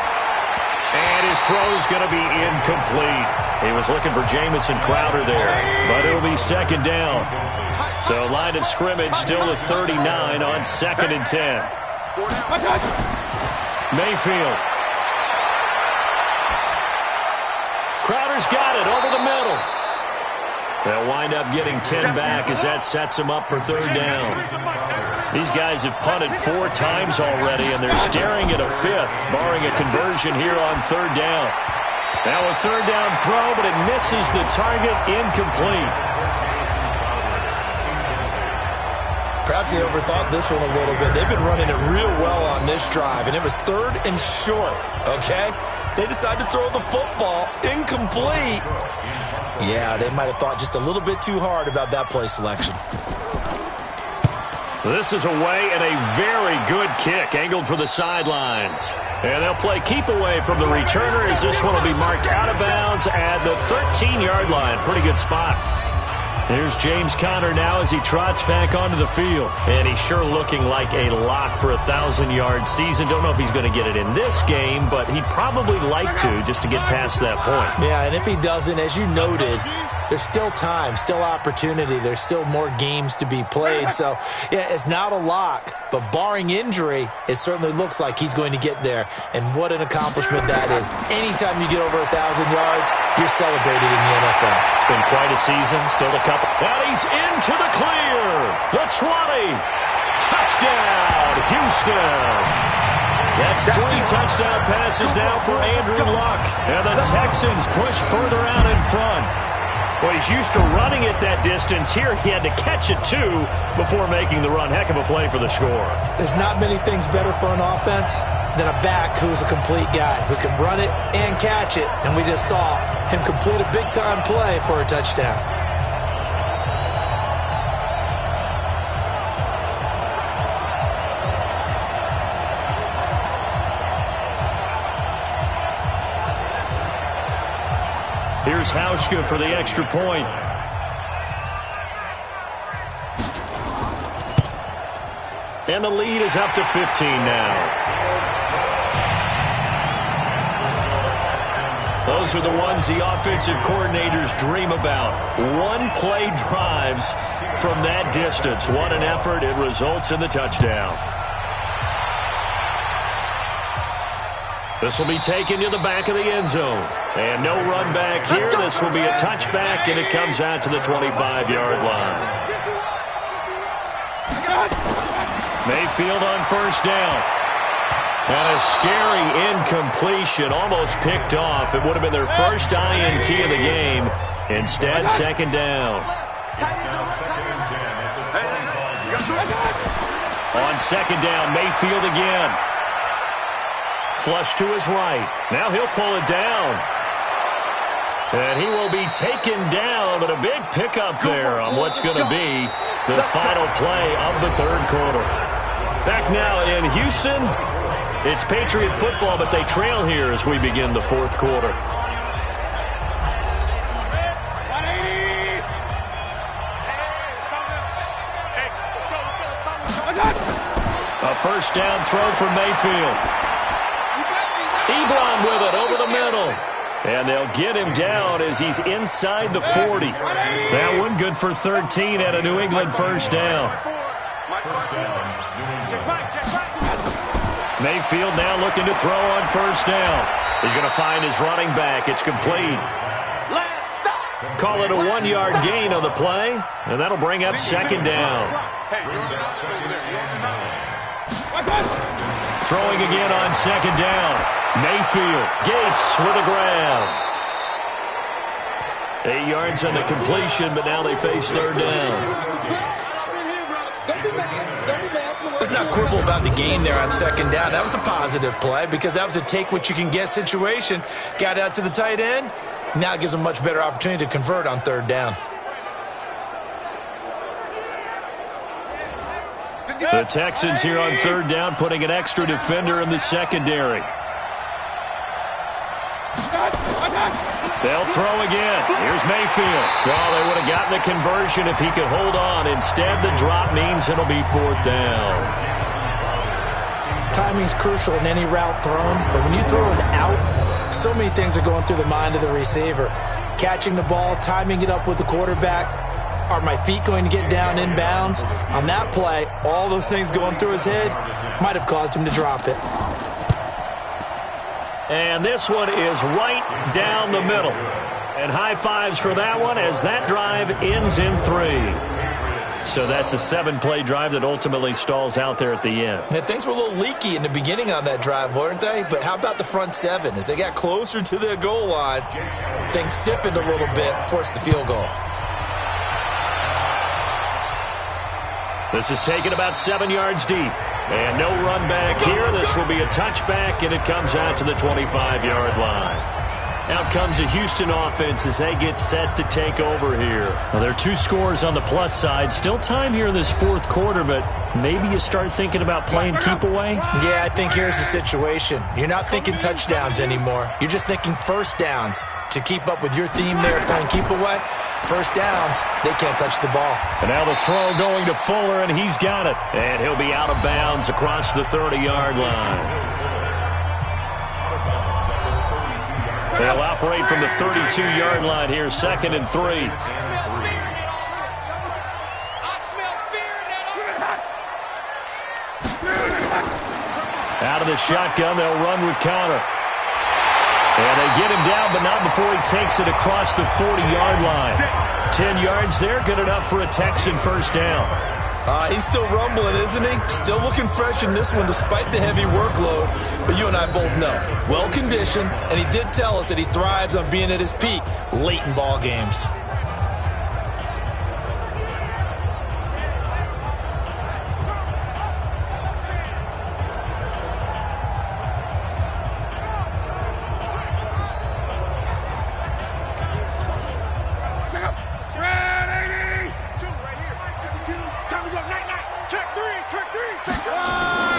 And his throw's going to be incomplete. He was looking for Jamison Crowder there, but it'll be 2nd down. So line of scrimmage still at 39 on 2nd and 10. Mayfield. Crowder's got it over the middle. They'll wind up getting 10 back as that sets them up for third down. These guys have punted 4 times already, and they're staring at a 5th, barring a conversion here on third down. Now a third down throw, but it misses the target, incomplete. Perhaps they overthought this one a little bit. They've been running it real well on this drive, and it was 3rd and short, okay? They decided to throw the football, incomplete. Yeah, they might have thought just a little bit too hard about that play selection. This is away and a very good kick, angled for the sidelines. And they'll play keep away from the returner as this one will be marked out of bounds at the 13-yard line. Pretty good spot. Here's James Conner now as he trots back onto the field. And he's sure looking like a lock for a 1,000-yard season. Don't know if he's going to get it in this game, but he'd probably like to just to get past that point. Yeah, and if he doesn't, as you noted, there's still time, still opportunity. There's still more games to be played. So, yeah, it's not a lock, but barring injury, it certainly looks like he's going to get there. And what an accomplishment that is. Anytime you get over 1,000 yards, you're celebrated in the NFL. It's been quite a season, still a couple. And he's into the clear. The 20. Touchdown, Houston. That's 3 touchdown passes now for Andrew Luck. And the Texans push further out in front. Well, he's used to running it that distance. Here he had to catch it, too, before making the run. Heck of a play for the score. There's not many things better for an offense than a back who's a complete guy, who can run it and catch it. And we just saw him complete a big-time play for a touchdown. Here's Hauschka for the extra point. And the lead is up to 15 now. Those are the ones the offensive coordinators dream about. One-play drives from that distance. What an effort. It results in the touchdown. This will be taken to the back of the end zone. And no run back here. This will be a touchback, and it comes out to the 25-yard line. Mayfield on first down. And a scary incompletion, almost picked off. It would have been their first INT of the game. Instead, second down. On second down, Mayfield again. Flush to his right. Now he'll pull it down. And he will be taken down, but a big pickup there on what's going to be the final play of the third quarter. Back now in Houston, it's Patriot football, but they trail here as we begin the fourth quarter. A first down throw for Mayfield. Ebron with it over the middle. And they'll get him down as he's inside the 40. That one good for 13 at a New England first down. Mayfield now looking to throw on first down. He's going to find his running back. It's complete. Call it a 1-yard gain on the play, and that'll bring up second down. Throwing again on second down. Mayfield, Gates with a grab. 8 yards on the completion, but now they face third down. Let's not quibble about the gain there on second down. That was a positive play because that was a take-what-you-can-get situation. Got out to the tight end. Now it gives them a much better opportunity to convert on third down. The Texans here on third down putting an extra defender in the secondary. They'll throw again. Here's Mayfield. Well, they would have gotten the conversion if he could hold on. Instead, the drop means it'll be fourth down. Timing's crucial in any route thrown, but when you throw an out, so many things are going through the mind of the receiver. Catching the ball, timing it up with the quarterback. Are my feet going to get down in bounds? On that play, all those things going through his head might have caused him to drop it. And this one is right down the middle. And high fives for that one as that drive ends in 3. So that's a 7-play drive that ultimately stalls out there at the end. And things were a little leaky in the beginning on that drive, weren't they? But how about the front 7? As they got closer to their goal line, things stiffened a little bit, forced the field goal. This is taken about 7 yards deep. And no run back here. This will be a touchback, and it comes out to the 25-yard line. Out comes the Houston offense as they get set to take over here. Well, there are 2 scores on the plus side. Still time here in this fourth quarter, but maybe you start thinking about playing keep away? Yeah, I think here's the situation. You're not thinking touchdowns anymore. You're just thinking first downs. To keep up with your theme there, playing keep away, first downs, they can't touch the ball. And now the throw going to Fuller, and he's got it. And he'll be out of bounds across the 30-yard line. They'll operate from the 32-yard line here, 2nd and 3. Out of the shotgun, they'll run with Connor. And they get him down, but not before he takes it across the 40-yard line. 10 yards there, good enough for a Texan first down. He's still rumbling, isn't he? Still looking fresh in this one despite the heavy workload. But you and I both know, well-conditioned, and he did tell us that he thrives on being at his peak late in ball games.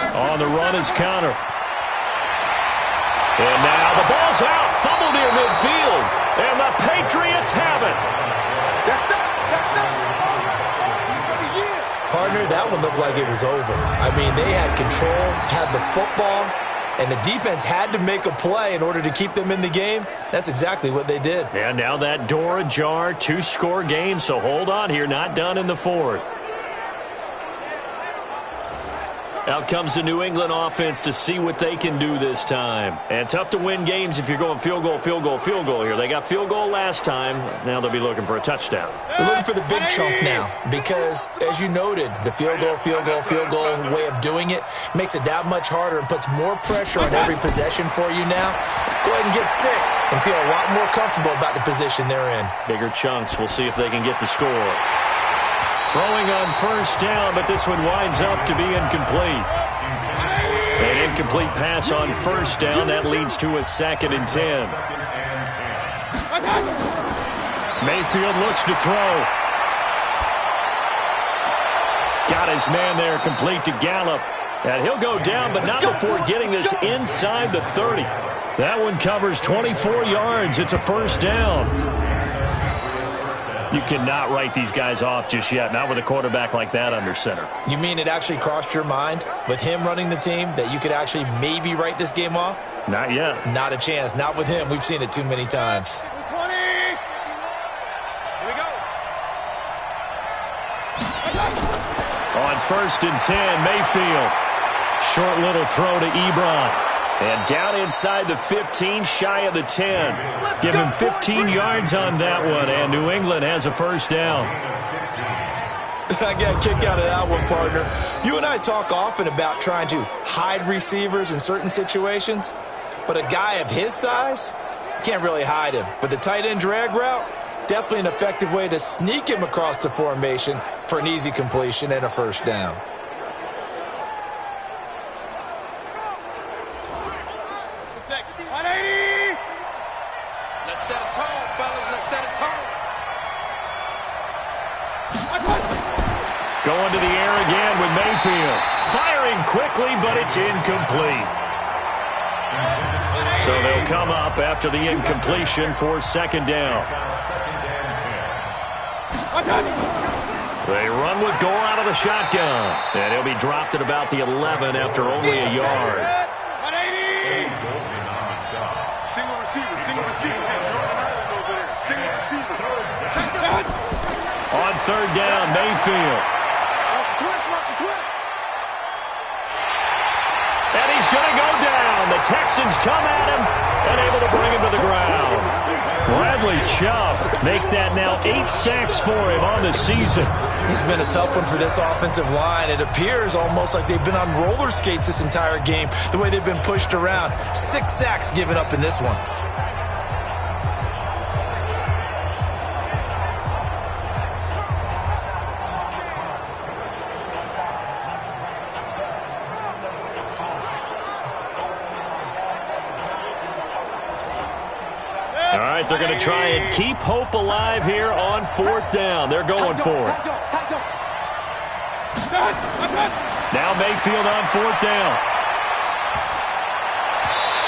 On the run is Connor. And now the ball's out. Fumble near midfield. And the Patriots have it. Partner, that one looked like it was over. I mean, they had control, had the football, and the defense had to make a play in order to keep them in the game. That's exactly what they did. And now that door ajar, 2-score game, so hold on here. Not done in the fourth. Out comes the New England offense to see what they can do this time. And tough to win games if you're going field goal, field goal, field goal here. They got field goal last time. Now they'll be looking for a touchdown. They're looking for the big chunk now because, as you noted, the field goal way of doing it makes it that much harder and puts more pressure on every possession for you now. Go ahead and get 6 and feel a lot more comfortable about the position they're in. Bigger chunks. We'll see if they can get the score. Throwing on first down, but this one winds up to be incomplete. An incomplete pass on first down. That leads to a 2nd and 10. Mayfield looks to throw. Got his man there, complete to Gallup. And he'll go down, but not before getting this inside the 30. That one covers 24 yards. It's a first down. You cannot write these guys off just yet, not with a quarterback like that under center. You mean it actually crossed your mind with him running the team that you could actually maybe write this game off? Not yet. Not a chance. Not with him. We've seen it too many times. 20. Here we go. On 1st and 10, Mayfield. Short little throw to Ebron. And down inside the 15, shy of the 10. Give him 15 yards on that one, and New England has a first down. I got a kick out of that one, partner. You and I talk often about trying to hide receivers in certain situations, but a guy of his size, you can't really hide him. But the tight end drag route, definitely an effective way to sneak him across the formation for an easy completion and a first down. Let's set a tone, fellas. Let's set a tone. Going to the air again with Mayfield. Firing quickly, but it's incomplete. So they'll come up after the incompletion for 2nd down. They run with goal out of the shotgun. And he'll be dropped at about the 11 after only a yard. 180. Single receiver, single receiver. Single receiver. On 3rd down, Mayfield. And he's going to go down. The Texans come at him and able to bring him to the ground. Bradley Chubb make that now 8 sacks for him on the season. It's been a tough one for this offensive line. It appears almost like they've been on roller skates this entire game, the way they've been pushed around. 6 sacks given up in this one. All right, they're going to try and keep hope alive here on 4th down. They're going for it. Now Mayfield on 4th down.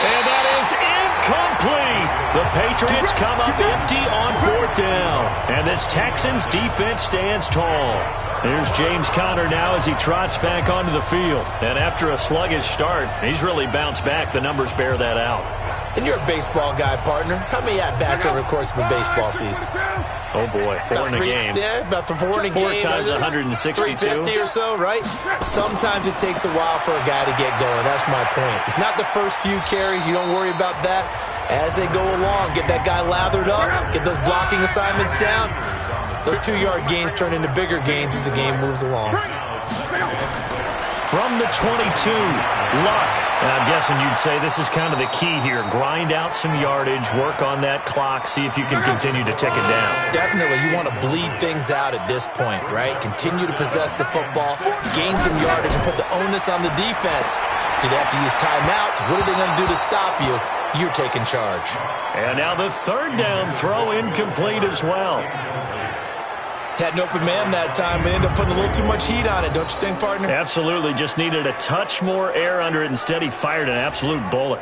And that is incomplete. The Patriots come up empty on 4th down. And this Texans defense stands tall. Here's James Conner now as he trots back onto the field. And after a sluggish start, he's really bounced back. The numbers bear that out. And you're a baseball guy, partner. How many at-bats over the course of a baseball season? Oh, boy, 4 in a game. Yeah, about 4 in a game. 4 times 162. 350 or so, right? Sometimes it takes a while for a guy to get going. That's my point. It's not the first few carries. You don't worry about that. As they go along, get that guy lathered up, get those blocking assignments down. Those 2-yard gains turn into bigger gains as the game moves along. From the 22, Luck. And I'm guessing you'd say this is kind of the key here. Grind out some yardage, work on that clock, see if you can continue to tick it down. Definitely. You want to bleed things out at this point, right? Continue to possess the football, gain some yardage, and put the onus on the defense. Do they have to use timeouts? What are they going to do to stop you? You're taking charge. And now the 3rd down throw incomplete as well. Had an open man that time, but ended up putting a little too much heat on it, don't you think, partner? Absolutely. Just needed a touch more air under it. Instead, he fired an absolute bullet.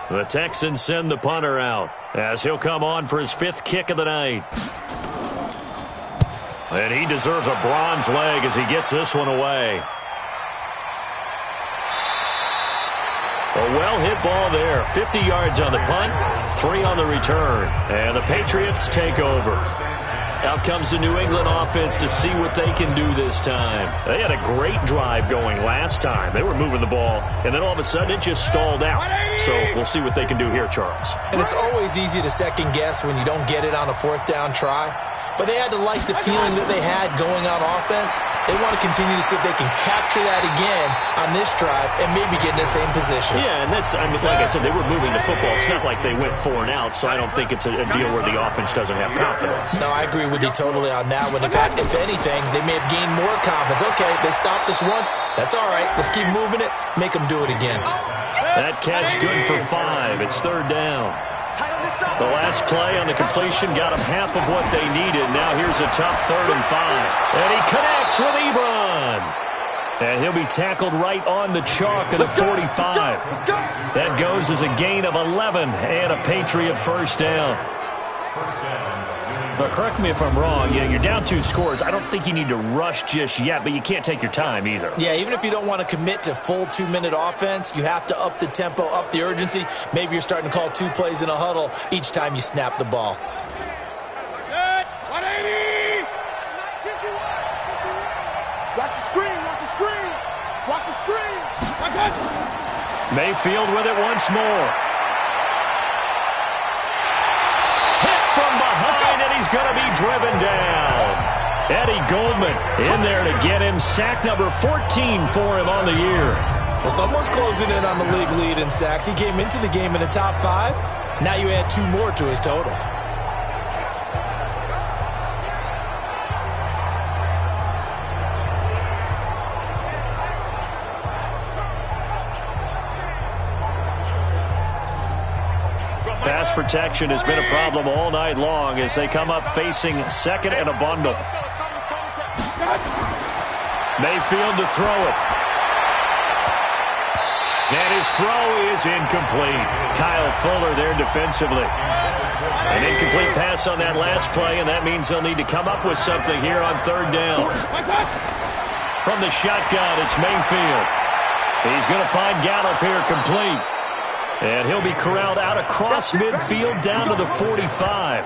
The Texans send the punter out as he'll come on for his 5th kick of the night. And he deserves a bronze leg as he gets this one away. A well-hit ball there. 50 yards on the punt, 3 on the return. And the Patriots take over. Out comes the New England offense to see what they can do this time. They had a great drive going last time. They were moving the ball, and then all of a sudden it just stalled out. So we'll see what they can do here, Charles. And it's always easy to second guess when you don't get it on a 4th down try. But they had to like the feeling that they had going on offense. They want to continue to see if they can capture that again on this drive and maybe get in the same position. Yeah, and that's, I mean, like I said, they were moving the football. It's not like they went 4 and out, so I don't think it's a deal where the offense doesn't have confidence. No, I agree with you totally on that one. In fact, if anything, they may have gained more confidence. Okay, they stopped us once. That's all right. Let's keep moving it. Make them do it again. That catch good for 5. It's 3rd down. The last play on the completion got them half of what they needed. Now here's a tough 3rd and 5. And he connects with Ebron. And he'll be tackled right on the chalk of the 45. That goes as a gain of 11 and a Patriot 1st down. But correct me if I'm wrong, you're down 2 scores. I don't think you need to rush just yet, but you can't take your time either. Yeah, even if you don't want to commit to full 2-minute offense, you have to up the tempo, up the urgency. Maybe you're starting to call 2 plays in a huddle each time you snap the ball. Good. 180. Watch the screen. Watch the screen. Watch the screen. Watch it. Mayfield with it once more. From behind, and he's going to be driven down. Eddie Goldman in there to get him. Sack number 14 for him on the year. Well, someone's closing in on the league lead in sacks. He came into the game in the top 5. Now you add 2 more to his total. Pass protection has been a problem all night long as they come up facing 2nd and a bundle. Mayfield to throw it. And his throw is incomplete. Kyle Fuller there defensively. An incomplete pass on that last play, and that means they'll need to come up with something here on 3rd down. From the shotgun, it's Mayfield. He's going to find Gallup here complete. And he'll be corralled out across midfield down to the 45.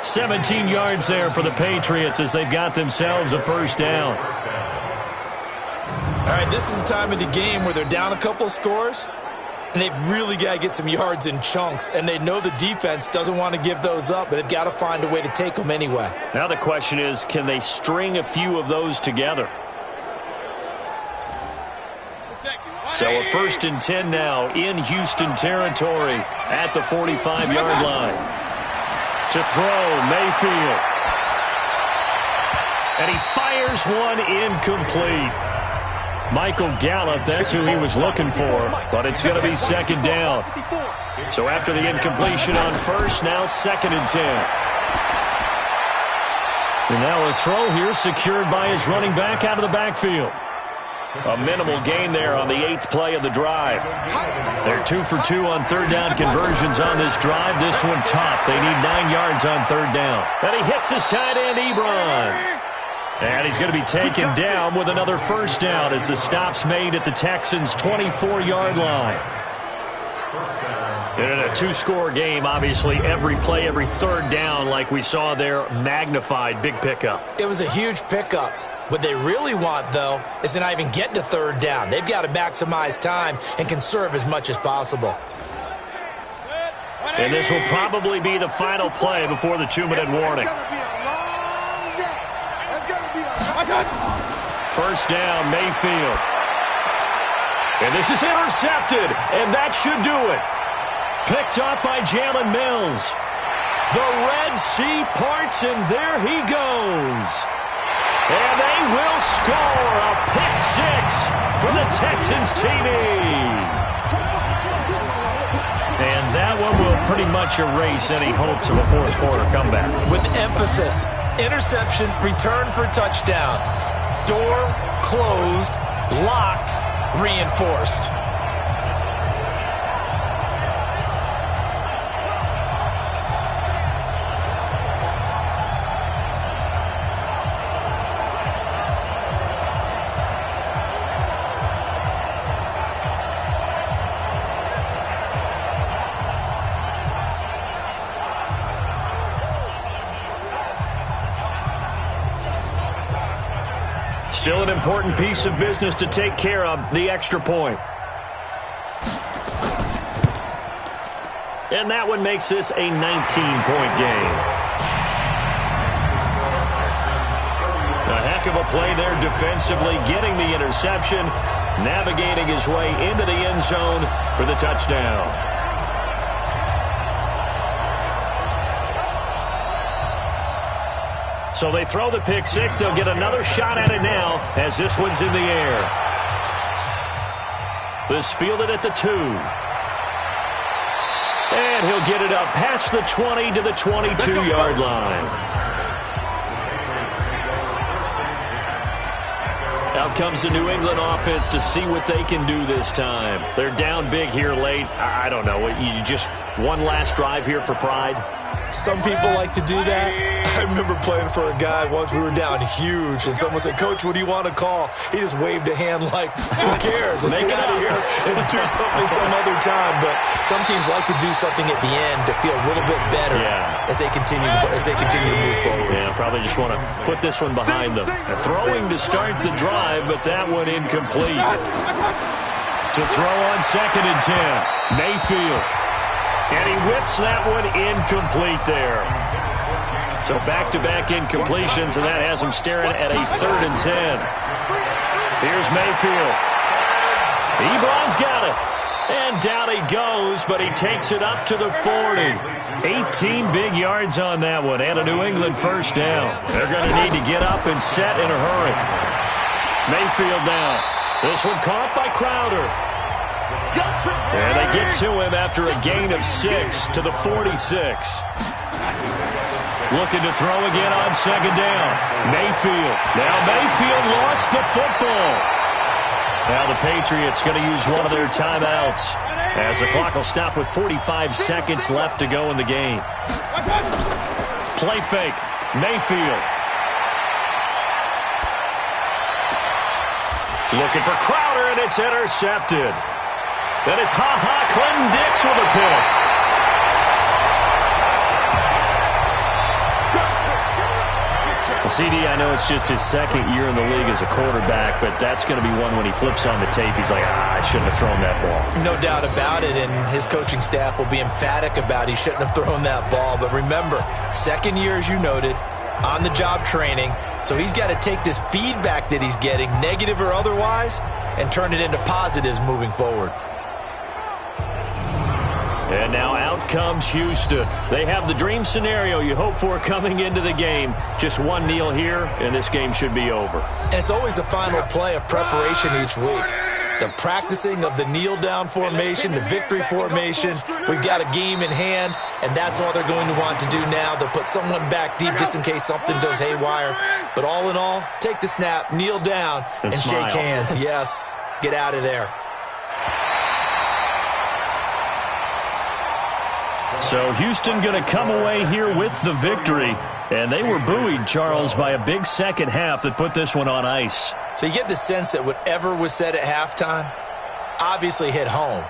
17 yards there for the Patriots as they've got themselves a 1st down. All right, this is the time of the game where they're down a couple of scores. And they've really got to get some yards in chunks, and they know the defense doesn't want to give those up, but they've got to find a way to take them anyway. Now the question is, can they string a few of those together? So a 1st and 10 now in Houston territory at the 45-yard line. To throw, Mayfield. And he fires one incomplete. Michael Gallup, that's who he was looking for, but it's going to be 2nd down. So after the incompletion on 1st, now 2nd and 10. And now a throw here secured by his running back out of the backfield. A minimal gain there on the 8th play of the drive. They're 2 for 2 on 3rd down conversions on this drive. This one tough. They need 9 yards on 3rd down. And he hits his tight end, Ebron. And he's going to be taken down with another 1st down as the stop's made at the Texans' 24-yard line. In a 2-score game, obviously, every play, every 3rd down, like we saw there, magnified. Big pickup. It was a huge pickup. What they really want, though, is to not even get to 3rd down. They've got to maximize time and conserve as much as possible. And this will probably be the final play before the 2-minute warning. 1st down, Mayfield. And this is intercepted, and that should do it. Picked up by Jalen Mills. The Red Sea parts, and there he goes. And they will score a pick 6 for the Texans TV. And that one will pretty much erase any hopes of a 4th quarter comeback. With emphasis, interception, return for touchdown. Door closed, locked, reinforced. Still an important piece of business to take care of, the extra point. And that one makes this a 19-point game. A heck of a play there defensively, getting the interception, navigating his way into the end zone for the touchdown. So they throw the pick 6. They'll get another shot at it now as this one's in the air. This fielded at the 2. And he'll get it up past the 20 to the 22-yard line. Out comes the New England offense to see what they can do this time. They're down big here late. I don't know. You just one last drive here for pride? Some people like to do that. I remember playing for a guy once. We were down huge, and someone said, "Coach, what do you want to call?" He just waved a hand like, "Who cares? Let's get out of here and do something some other time." But some teams like to do something at the end to feel a little bit better as they continue to move forward. Yeah, probably just want to put this one behind them. Throwing to start the drive, but that one incomplete. To throw on 2nd and 10, Mayfield. And he whips that one incomplete there. So back-to-back incompletions, and that has him staring at a 3rd and 10. Here's Mayfield. Ebron's got it. And down he goes, but he takes it up to the 40. 18 big yards on that one, and a New England 1st down. They're going to need to get up and set in a hurry. Mayfield now. This one caught by Crowder. And they get to him after a gain of 6 to the 46. Looking to throw again on 2nd down. Mayfield. Now Mayfield lost the football. Now the Patriots going to use one of their timeouts as the clock will stop with 45 seconds left to go in the game. Play fake. Mayfield. Looking for Crowder, and it's intercepted. Then it's Clinton Dix with a pick. CD, I know it's just his second year in the league as a quarterback, but that's going to be one when he flips on the tape, he's like, I shouldn't have thrown that ball. No doubt about it, and his coaching staff will be emphatic about he shouldn't have thrown that ball. But remember, second year, as you noted, on-the-job training, so he's got to take this feedback that he's getting, negative or otherwise, and turn it into positives moving forward. And now out comes Houston. They have the dream scenario you hope for coming into the game. Just one kneel here, and this game should be over. And it's always the final play of preparation each week. The practicing of the kneel-down formation, the victory formation. We've got a game in hand, and that's all they're going to want to do now. They'll put someone back deep just in case something goes haywire. But all in all, take the snap, kneel down, and shake hands. Yes, get out of there. So Houston going to come away here with the victory. And they were buoyed, Charles, by a big second half that put this one on ice. So you get the sense that whatever was said at halftime obviously hit home.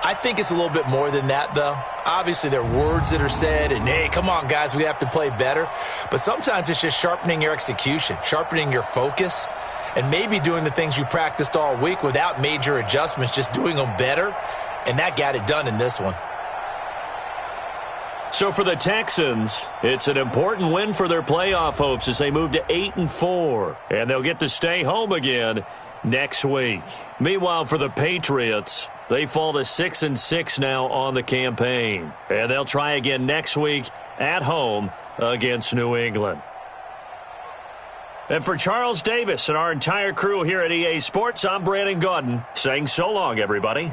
I think it's a little bit more than that, though. Obviously, there are words that are said, and, hey, come on, guys, we have to play better. But sometimes it's just sharpening your execution, sharpening your focus, and maybe doing the things you practiced all week without major adjustments, just doing them better. And that got it done in this one. So for the Texans, it's an important win for their playoff hopes as they move to 8-4. And they'll get to stay home again next week. Meanwhile, for the Patriots, they fall to 6-6 now on the campaign. And they'll try again next week at home against New England. And for Charles Davis and our entire crew here at EA Sports, I'm Brandon Gaudin saying so long, everybody.